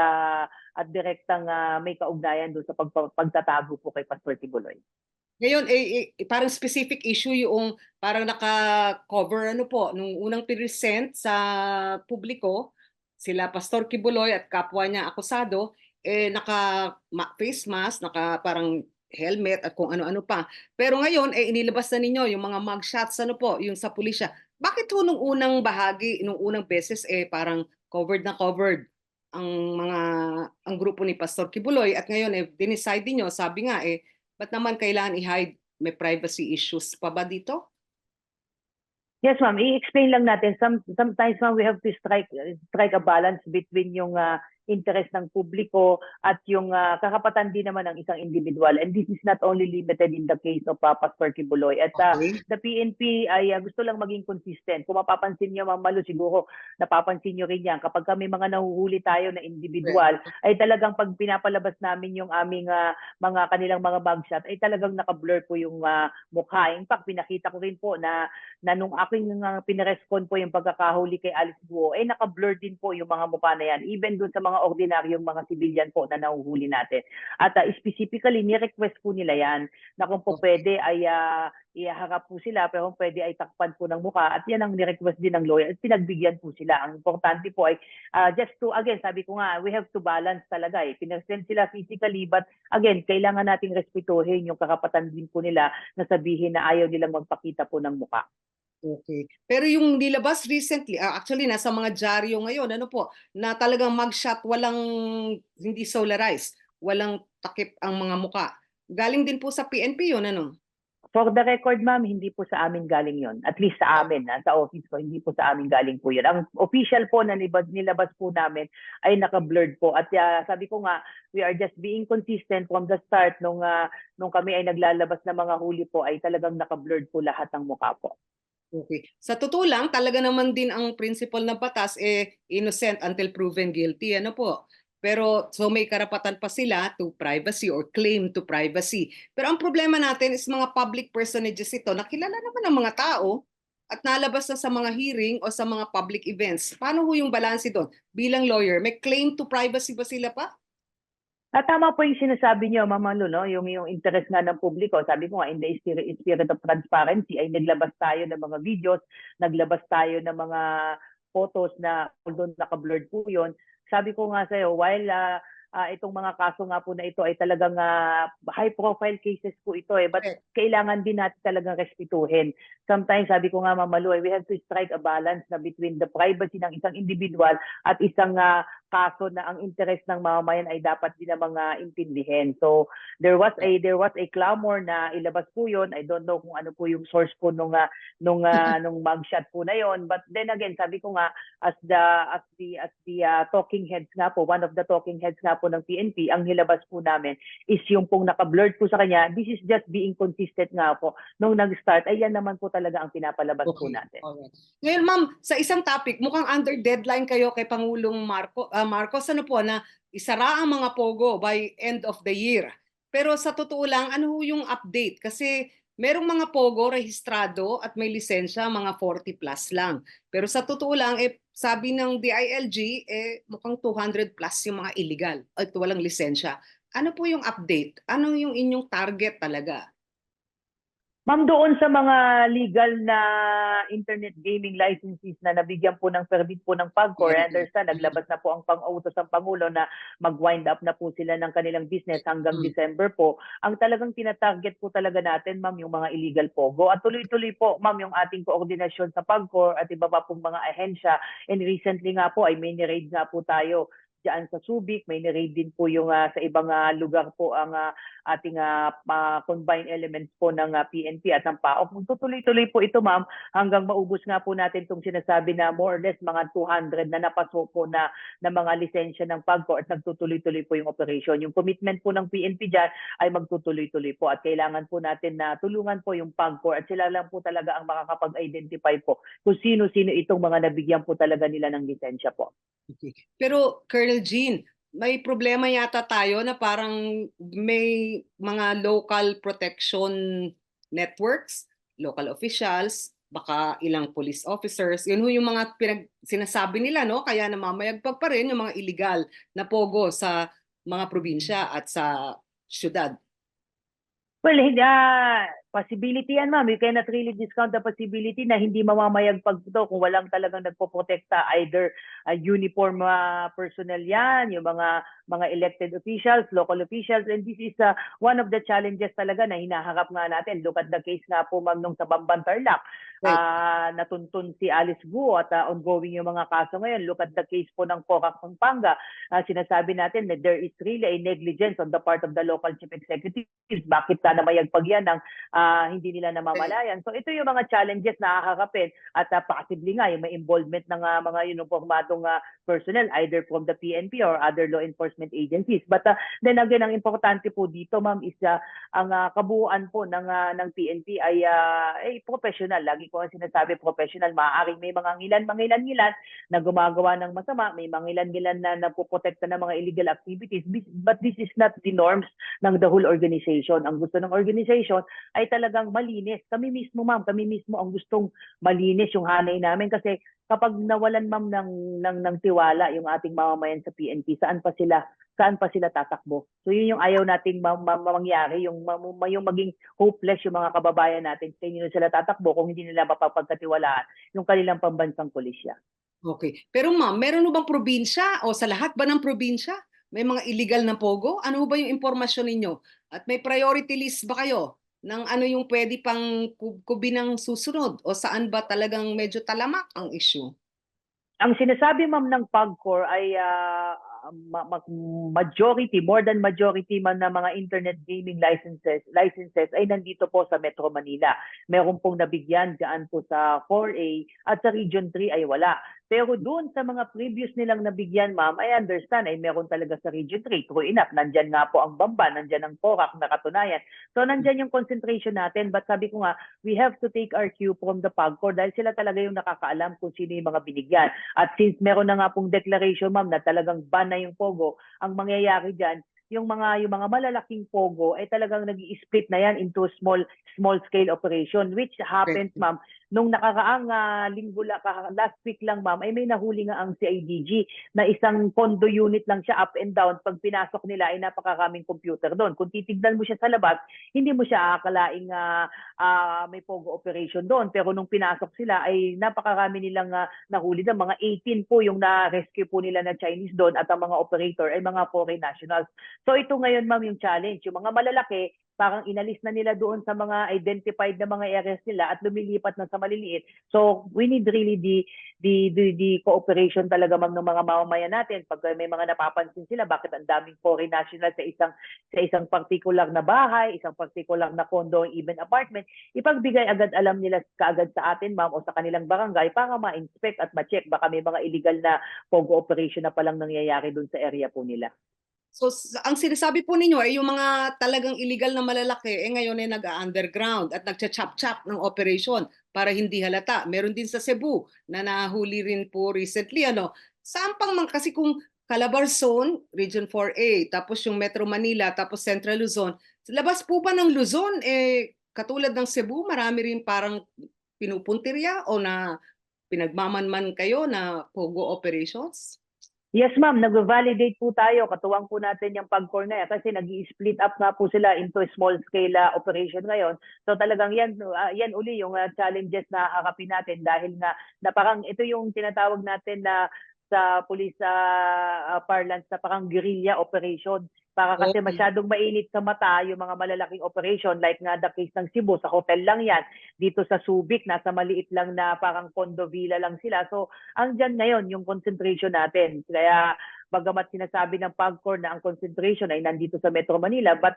direktang may kaugnayan doon sa pagtatago po kay Pastor Kibuloy. Ngayon, parang specific issue yung parang naka-cover ano po, nung unang present sa publiko, sila Pastor Kibuloy at kapwa niya akusado, naka-face mask, naka parang helmet at kung ano-ano pa. Pero ngayon, inilabas na ninyo yung mga mugshots ano po, yung sa pulisya. Bakit ho nung unang bahagi, nung unang beses, parang covered na covered ang grupo ni Pastor Kibuloy at ngayon, dinicide niyo, sabi nga ba't naman kailangan i-hide? May privacy issues pa ba dito? Yes, ma'am. I-explain lang natin. Sometimes, ma'am, we have to strike a balance between yung interest ng publiko at yung kakapatan din naman ng isang individual. And this is not only limited in the case of Pastor Kibuloy. At the PNP ay gusto lang maging consistent. Kung mapapansin niyo, Ma'am Malu, siguro napapansin niyo rin yan. Kapag kami mga nahuhuli tayo na individual, ay talagang pag pinapalabas namin yung aming mga kanilang mga mugshot, ay talagang naka-blur po yung mukha. In fact, pinakita ko rin po na nung aking pinarespond po yung pagkakahuli kay Alice Guo, ay naka-blur din po yung mga mukha na yan. Even dun sa mga mga ordinaryong mga civilian po na nahuhuli natin. At specifically, ni-request po nila yan na kung po pwede ay iharap po sila, pero kung pwede ay takpan po ng mukha. At yan ang ni-request din ng lawyer at pinagbigyan po sila. Ang importante po ay just to, again, sabi ko nga, we have to balance talaga eh. Pinasend sila physically, but again, kailangan nating respetuhin yung karapatan din po nila na sabihin na ayaw nilang magpakita po ng mukha. Okay. Pero yung nilabas recently, actually nasa mga dyaryo ngayon, ano po, na talagang mugshot, walang, hindi solarized, walang takip ang mga muka. Galing din po sa PNP yun, ano? For the record, ma'am, hindi po sa amin galing yon. At least sa amin, sa office ko, hindi po sa amin galing po yun. Ang official po na nilabas po namin ay naka-blurred po. At sabi ko nga, we are just being consistent from the start nung kami ay naglalabas ng mga huli po ay talagang naka-blurred po lahat ng mukha po. Okay. Sa totoo lang, talaga naman din ang principle ng batas innocent until proven guilty. Ano po? Pero so may karapatan pa sila to privacy or claim to privacy. Pero ang problema natin is mga public personages ito na kilala naman ng mga tao at nalabas na sa mga hearing o sa mga public events. Paano ho yung balance doon? Bilang lawyer, may claim to privacy ba sila pa? Tama po yung sinasabi niyo, Ma'am Malu, no? Yung interest nga ng publiko. Sabi ko nga, in the spirit of transparency, ay naglabas tayo ng mga videos, naglabas tayo ng mga photos na although naka-blurred po yun. Sabi ko nga sa'yo, while itong mga kaso nga po na ito ay talagang high-profile cases po ito eh, but kailangan din natin talagang respetuhin. Sometimes, sabi ko nga, Ma'am Malu, we have to strike a balance na between the privacy ng isang individual at isang kaso na ang interest ng mamamayan ay dapat din na mga intindihin. So there was a clamor na ilabas po 'yon. I don't know kung ano po yung source po nung mugshot po na 'yon. But then again, sabi ko nga as the talking heads nga po, one of the talking heads nga po ng PNP, ang nilabas po namin is yung pong naka-blurred po sa kanya. This is just being consistent nga po nung nag-start. Ay yan naman po talaga ang pinapalabas po natin. Alright. Ngayon ma'am, sa isang topic, mukhang under deadline kayo kay Pangulong Marcos, ano po, na isara ang mga pogo by end of the year. Pero sa totoo lang, ano yung update? Kasi merong mga pogo rehistrado at may lisensya, mga 40 plus lang. Pero sa totoo lang, sabi ng DILG, mukhang 200 plus yung mga illegal at walang lisensya. Ano po yung update? Ano yung inyong target talaga? Ma'am, doon sa mga legal na internet gaming licenses na nabigyan po ng permit po ng PAGCOR, I understand, naglabas na po ang pang-utos ng Pangulo na mag-wind up na po sila ng kanilang business hanggang December po. Ang talagang tinatarget po talaga natin, ma'am, yung mga illegal pogo. At tuloy-tuloy po, ma'am, yung ating koordinasyon sa PAGCOR at iba pa pong mga ahensya. And recently nga po ay may ni-raid nga po tayo diyan sa Subic, may ni-raid din po yung sa ibang lugar po ang ating combined elements po ng PNP at ng PAOK. Tutuloy-tuloy po ito, ma'am, hanggang maubos nga po natin itong sinasabi na more or less mga 200 na napaso po na mga lisensya ng PAGCOR at nagtutuloy-tuloy po yung operation. Yung commitment po ng PNP dyan ay magtutuloy-tuloy po at kailangan po natin na tulungan po yung PAGCOR at sila lang po talaga ang makakapag-identify po kung sino-sino itong mga nabigyan po talaga nila ng lisensya po. Okay. Pero Colonel Jean, may problema yata tayo na parang may mga local protection networks, local officials, baka ilang police officers. Yun yung mga sinasabi nila, no? Kaya namamayagpag pa rin yung mga illegal na pogo sa mga probinsya at sa syudad. Well, possibility yan, ma'am. You cannot really discount the possibility na hindi mamamayagpag ito kung walang talagang nagpoprotekta, either uniform personnel yan, yung mga elected officials, local officials, and this is one of the challenges talaga na hinaharap nga natin. Look at the case nga po, ma'am, nung sa Bamban Tarlac. Natuntun si Alice Guo at ongoing yung mga kaso ngayon. Look at the case po ng Porac Pampanga. Sinasabi natin that there is really a negligence on the part of the local chief executives. Bakit na mayagpag yan ng hindi nila namamalayan. So ito yung mga challenges na haharapin at possibly nga yung may involvement ng mga uniformadong personnel either from the PNP or other law enforcement agencies. But then again, ang importante po dito, ma'am, is ang kabuuan po ng PNP ay professional. Lagi ko po ang sinasabi professional, maaaring may mga mangilan-ngilan na gumagawa ng masama, may mangilan-ngilan na napoprotekta ng mga illegal activities, but this is not the norms ng the whole organization. Ang gusto ng organization ay talagang malinis. Kami mismo, ma'am, kami mismo ang gustong malinis yung hanay namin kasi kapag nawalan, ma'am, ng tiwala yung ating mamamayan sa PNP, saan pa sila tatakbo. So yun yung ayaw nating mangyari, yung maging hopeless yung mga kababayan natin. Kaya hindi sila tatakbo kung hindi nila mapapagkatiwalaan yung kanilang pambansang pulisya. Okay. Pero ma'am, meron mo bang probinsya o sa lahat ba ng probinsya may mga illegal na pogo? Ano ba yung impormasyon ninyo? At may priority list ba kayo ng ano yung pwede pang kubinang susunod o saan ba talagang medyo talamak ang issue? Ang sinasabi, ma'am, ng PAGCOR ay majority, more than majority man na mga internet gaming licenses ay nandito po sa Metro Manila. Meron pong nabigyan diyan po sa 4A at sa Region 3 ay wala. Pero doon sa mga previous nilang nabigyan, ma'am, I understand ay meron talaga sa Region 3. True enough, nandyan nga po ang Bamba, nandyan ang Porac na katunayan. So nandyan yung concentration natin. But sabi ko nga, we have to take our cue from the PAGCOR dahil sila talaga yung nakakaalam kung sino yung mga binigyan. At since meron na nga pong declaration, ma'am, na talagang ban na yung pogo, ang mangyayari dyan, yung mga malalaking pogo ay talagang nag-i-split na yan into small scale operation, which happens, ma'am, nung nakaraang linggo last week lang, ma'am, ay may nahuli nga ang CIDG na isang condo unit lang siya up and down. Pag pinasok nila ay napakaraming computer doon. Kung titignan mo siya sa labas, hindi mo siya akalaing may pogo operation doon. Pero nung pinasok sila ay napakarami nilang nahuli na. Mga 18 po yung na-rescue po nila na Chinese doon at ang mga operator ay mga foreign nationals. So ito ngayon, ma'am, yung challenge. Yung mga malalaki, parang inalis na nila doon sa mga identified na mga areas nila at lumilipat na sa maliliit. So we need really the cooperation talaga, ma'am, ng mga mamamayan natin. Pag may mga napapansin sila, bakit ang daming foreign national sa isang particular na bahay, isang particular na condo, even apartment, ipagbigay agad, alam nila kaagad sa atin, ma'am, o sa kanilang barangay para ma-inspect at ma-check baka may mga illegal na pogo operation na palang nangyayari doon sa area po nila. So ang sinasabi po ninyo ay yung mga talagang illegal na malalaki ngayon ay nag-underground at nagcha-chop-chop ng operation para hindi halata. Meron din sa Cebu na nahuli rin po recently. Saan pang kasi kung Calabarzon, Region 4A, tapos yung Metro Manila, tapos Central Luzon. Labas po ba ng Luzon, katulad ng Cebu, marami rin parang pinupuntirya o na pinagmamanman kayo na pogo operations? Yes, ma'am. Nag-validate po tayo. Katuwang po natin yung PAGCOR na yan kasi nag-i-split up nga po sila into small-scale operation ngayon. So talagang yan uli yung challenges na harapin natin dahil na parang ito yung tinatawag natin na sa police parlance na parang guerrilla operation. Para kasi masyadong mainit sa mata yung mga malalaking operation like nga the case ng Cebu, sa hotel lang yan. Dito sa Subic, nasa maliit lang na parang condo villa lang sila. So, andyan ngayon yung concentration natin. Kaya, bagamat sinasabi ng PAGCOR na ang concentration ay nandito sa Metro Manila, but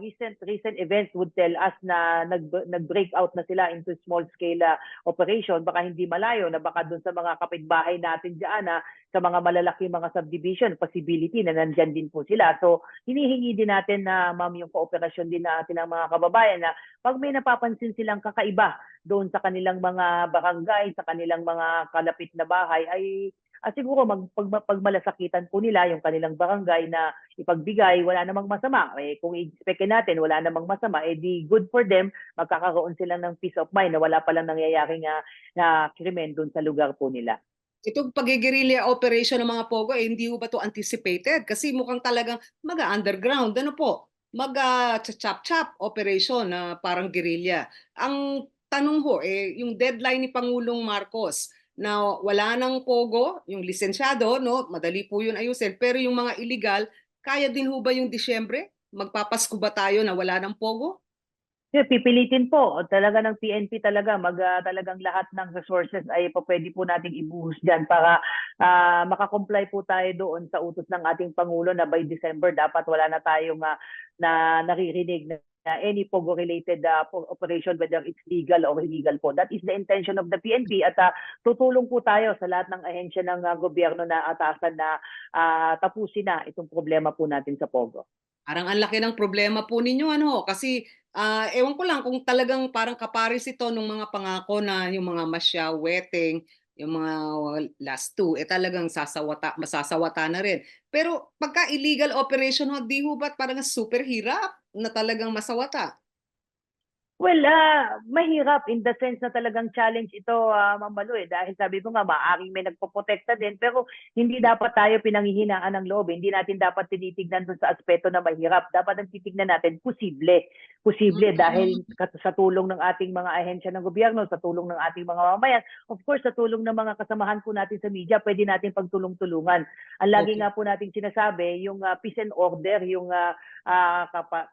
recent events would tell us na nag-break out na sila into small scale operation. Baka hindi malayo na baka doon sa mga kapitbahay natin diyan sa mga malalaki mga subdivision, possibility na nandyan din po sila. So hinihingi din natin na, ma'am, yung kooperasyon din natin ng mga kababayan na pag may napapansin silang kakaiba doon sa kanilang mga barangay, sa kanilang mga kalapit na bahay ay siguro pagmalasakitan po nila yung kanilang barangay na ipagbigay, wala namang masama. Kung i-expect natin, wala namang masama, di good for them, magkakaroon sila ng peace of mind na wala palang nangyayaring na krimen doon sa lugar po nila. Itong pag-guerrilla operation ng mga pogo, hindi ho ba to anticipated? Kasi mukhang talagang mag-underground, mag-chop-chop operation na parang guerrilla. Ang tanong ho, yung deadline ni Pangulong Marcos, na wala ng pogo, yung lisensyado, madali po yun ayusin, pero yung mga illegal, kaya din ho ba yung Disyembre? Magpapasko ba tayo na wala ng pogo? Pipilitin po talaga ng PNP talaga talagang lahat ng resources ay pwede po nating ibuhos diyan para makakomply po tayo doon sa utos ng ating Pangulo na by December dapat wala na tayong na naririnig na any pogo-related operation, whether it's legal or illegal po. That is the intention of the PNP at tutulong po tayo sa lahat ng ahensya ng gobyerno na atasan na tapusin na itong problema po natin sa pogo. Parang ang laki ng problema po ninyo ano kasi ewan ko lang kung talagang parang kapares ito nung mga pangako na yung mga masyaweteng, yung mga last two talagang masasawata na rin. Pero pagka illegal operation ho, di ho ba't parang super hirap na talagang masawata? Well, mahirap in the sense na talagang challenge ito, Ma'am Malu, dahil sabi ko nga maaaring may nagpoprotekta din pero hindi dapat tayo pinanghihinaan ng loob. Hindi natin dapat tinitignan dun sa aspeto na mahirap. Dapat ang titignan natin posible. Posible dahil sa tulong ng ating mga ahensya ng gobyerno, sa tulong ng ating mga mamamayan, of course sa tulong ng mga kasamahan po natin sa media, pwede natin pagtulong-tulungan. Ang lagi Okay. nga po natin sinasabi, yung peace and order, yung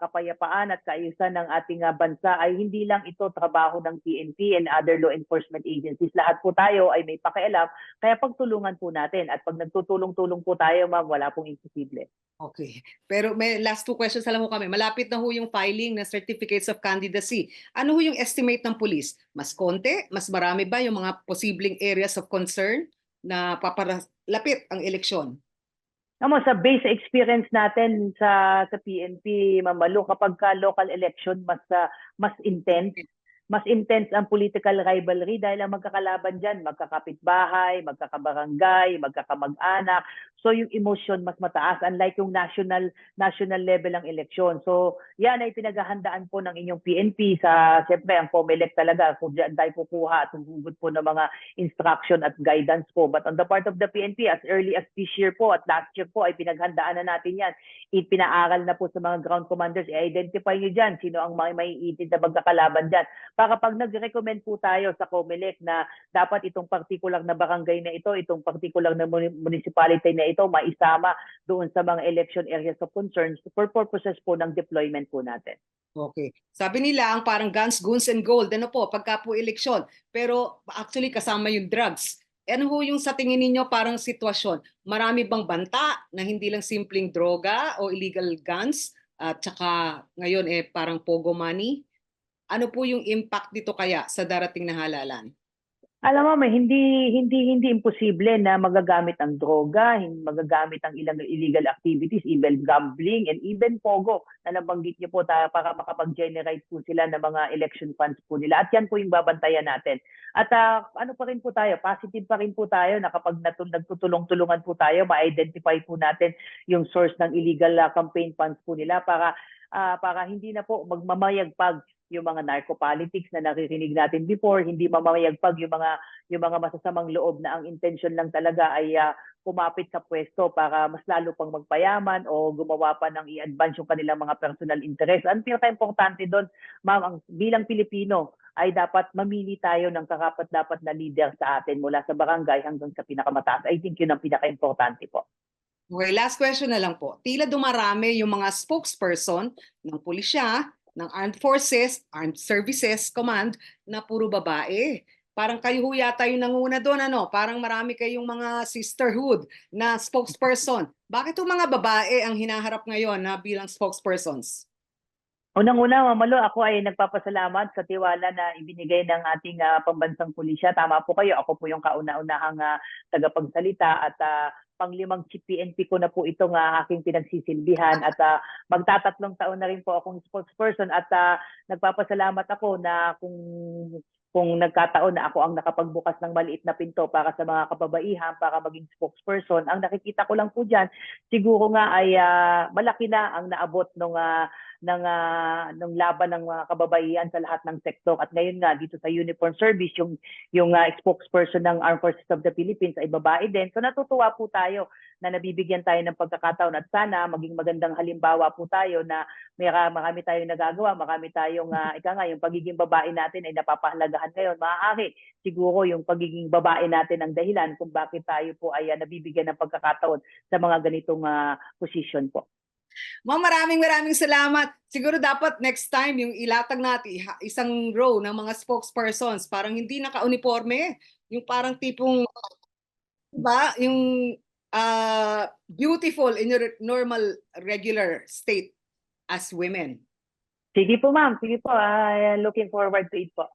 kapayapaan at kaayusan ng ating bansa ay hindi lang ito trabaho ng PNP and other law enforcement agencies. Lahat po tayo ay may pakialam, kaya pagtulungan po natin. At pag nagtutulong-tulong po tayo, ma'am, wala pong imposible. Okay. Pero may last two questions na lang ho kami. Malapit na ho yung filing ng certificates of candidacy. Ano ho yung estimate ng police? Mas konti? Mas marami ba yung mga posibleng areas of concern na paparalapit ang eleksyon? Sa base experience natin sa PNP, Ma'am Malu, kapag local election, mas intense. Mas intense ang political rivalry dahil ang magkakalaban dyan, magkakapitbahay, magkakabarangay, magkakamag-anak. So yung emotion mas mataas, unlike yung national level ng eleksyon. So yan ay pinaghahandaan po ng inyong PNP siyempre ang COMELEC talaga, kung dyan tayo kukuha at hugot po ng mga instruction at guidance po. But on the part of the PNP, as early as this year po at last year po ay pinaghandaan na natin yan. Ipinaaral na po sa mga ground commanders, i-identify nyo dyan sino ang may itid na magkakalaban dyan. Para pag nag-recommend po tayo sa COMELEC na dapat itong particular na barangay na ito, itong particular na municipality na ito, maisama doon sa mga election areas of concerns for purposes po ng deployment po natin. Okay. Sabi nila ang parang guns, goons, and gold, ano po, pagka po eleksyon. Pero actually kasama yung drugs. Ano ho yung sa tingin ninyo parang sitwasyon? Marami bang banta na hindi lang simpleng droga o illegal guns at saka ngayon parang pogo money? Ano po yung impact dito kaya sa darating na halalan? Alam mo, hindi imposible na magagamit ang droga, magagamit ang ilang illegal activities, even gambling, and even pogo na nabanggit niyo po para makapag-generate po sila ng mga election funds po nila. At yan po yung babantayan natin. At ano pa rin po tayo, positive pa rin po tayo na kapag nagtutulong-tulungan po tayo, ma-identify po natin yung source ng illegal campaign funds po nila para hindi na po magmamayagpag yung mga narco-politics na naririnig natin before, hindi mamamayagpag yung mga masasamang loob na ang intention lang talaga ay kumapit sa pwesto para mas lalo pang magpayaman o gumawa pa ng i-advance yung kanilang mga personal interest. Ang pinaka-importante doon, ma'am, bilang Pilipino ay dapat mamili tayo ng karapat-dapat na leader sa atin mula sa barangay hanggang sa pinakamataas. I think yun ang pinaka-importante po. Okay, last question na lang po. Tila dumarami yung mga spokesperson ng pulisya, ng Armed Forces, Armed Services Command na puro babae. Parang kayo ho yata yung nanguna doon, ano? Parang marami kayong mga sisterhood na spokesperson. Bakit yung mga babae ang hinaharap ngayon na bilang spokespersons? Unang-una, Ma'am Malu, ako ay nagpapasalamat sa tiwala na ibinigay ng ating pambansang pulisya. Tama po kayo, ako po yung kauna-unahang tagapagsalita at panglimang chief PNP ko na po itong aking pinagsisilbihan at magtatatlong taon na rin po akong spokesperson at nagpapasalamat ako na kung nagkataon na ako ang nakapagbukas ng maliit na pinto para sa mga kababaihan para maging spokesperson. Ang nakikita ko lang po dyan, siguro nga ay malaki na ang naabot ng laban ng mga kababaihan sa lahat ng sektor. At ngayon nga dito sa uniform service, yung spokesperson ng Armed Forces of the Philippines ay babae din. So natutuwa po tayo na nabibigyan tayo ng pagkakataon at sana maging magandang halimbawa po tayo na marami tayong nagagawa, marami tayong yung pagiging babae natin ay napapahalagahan ngayon. Maaari siguro yung pagiging babae natin ang dahilan kung bakit tayo po ay nabibigyan ng pagkakataon sa mga ganitong position po. Ma'am, maraming salamat. Siguro dapat next time yung ilatag natin isang row ng mga spokespersons, parang hindi naka-uniforme, yung parang tipong, diba, yung beautiful in your normal regular state as women. Sige po, ma'am. Sige po. Looking forward to it po.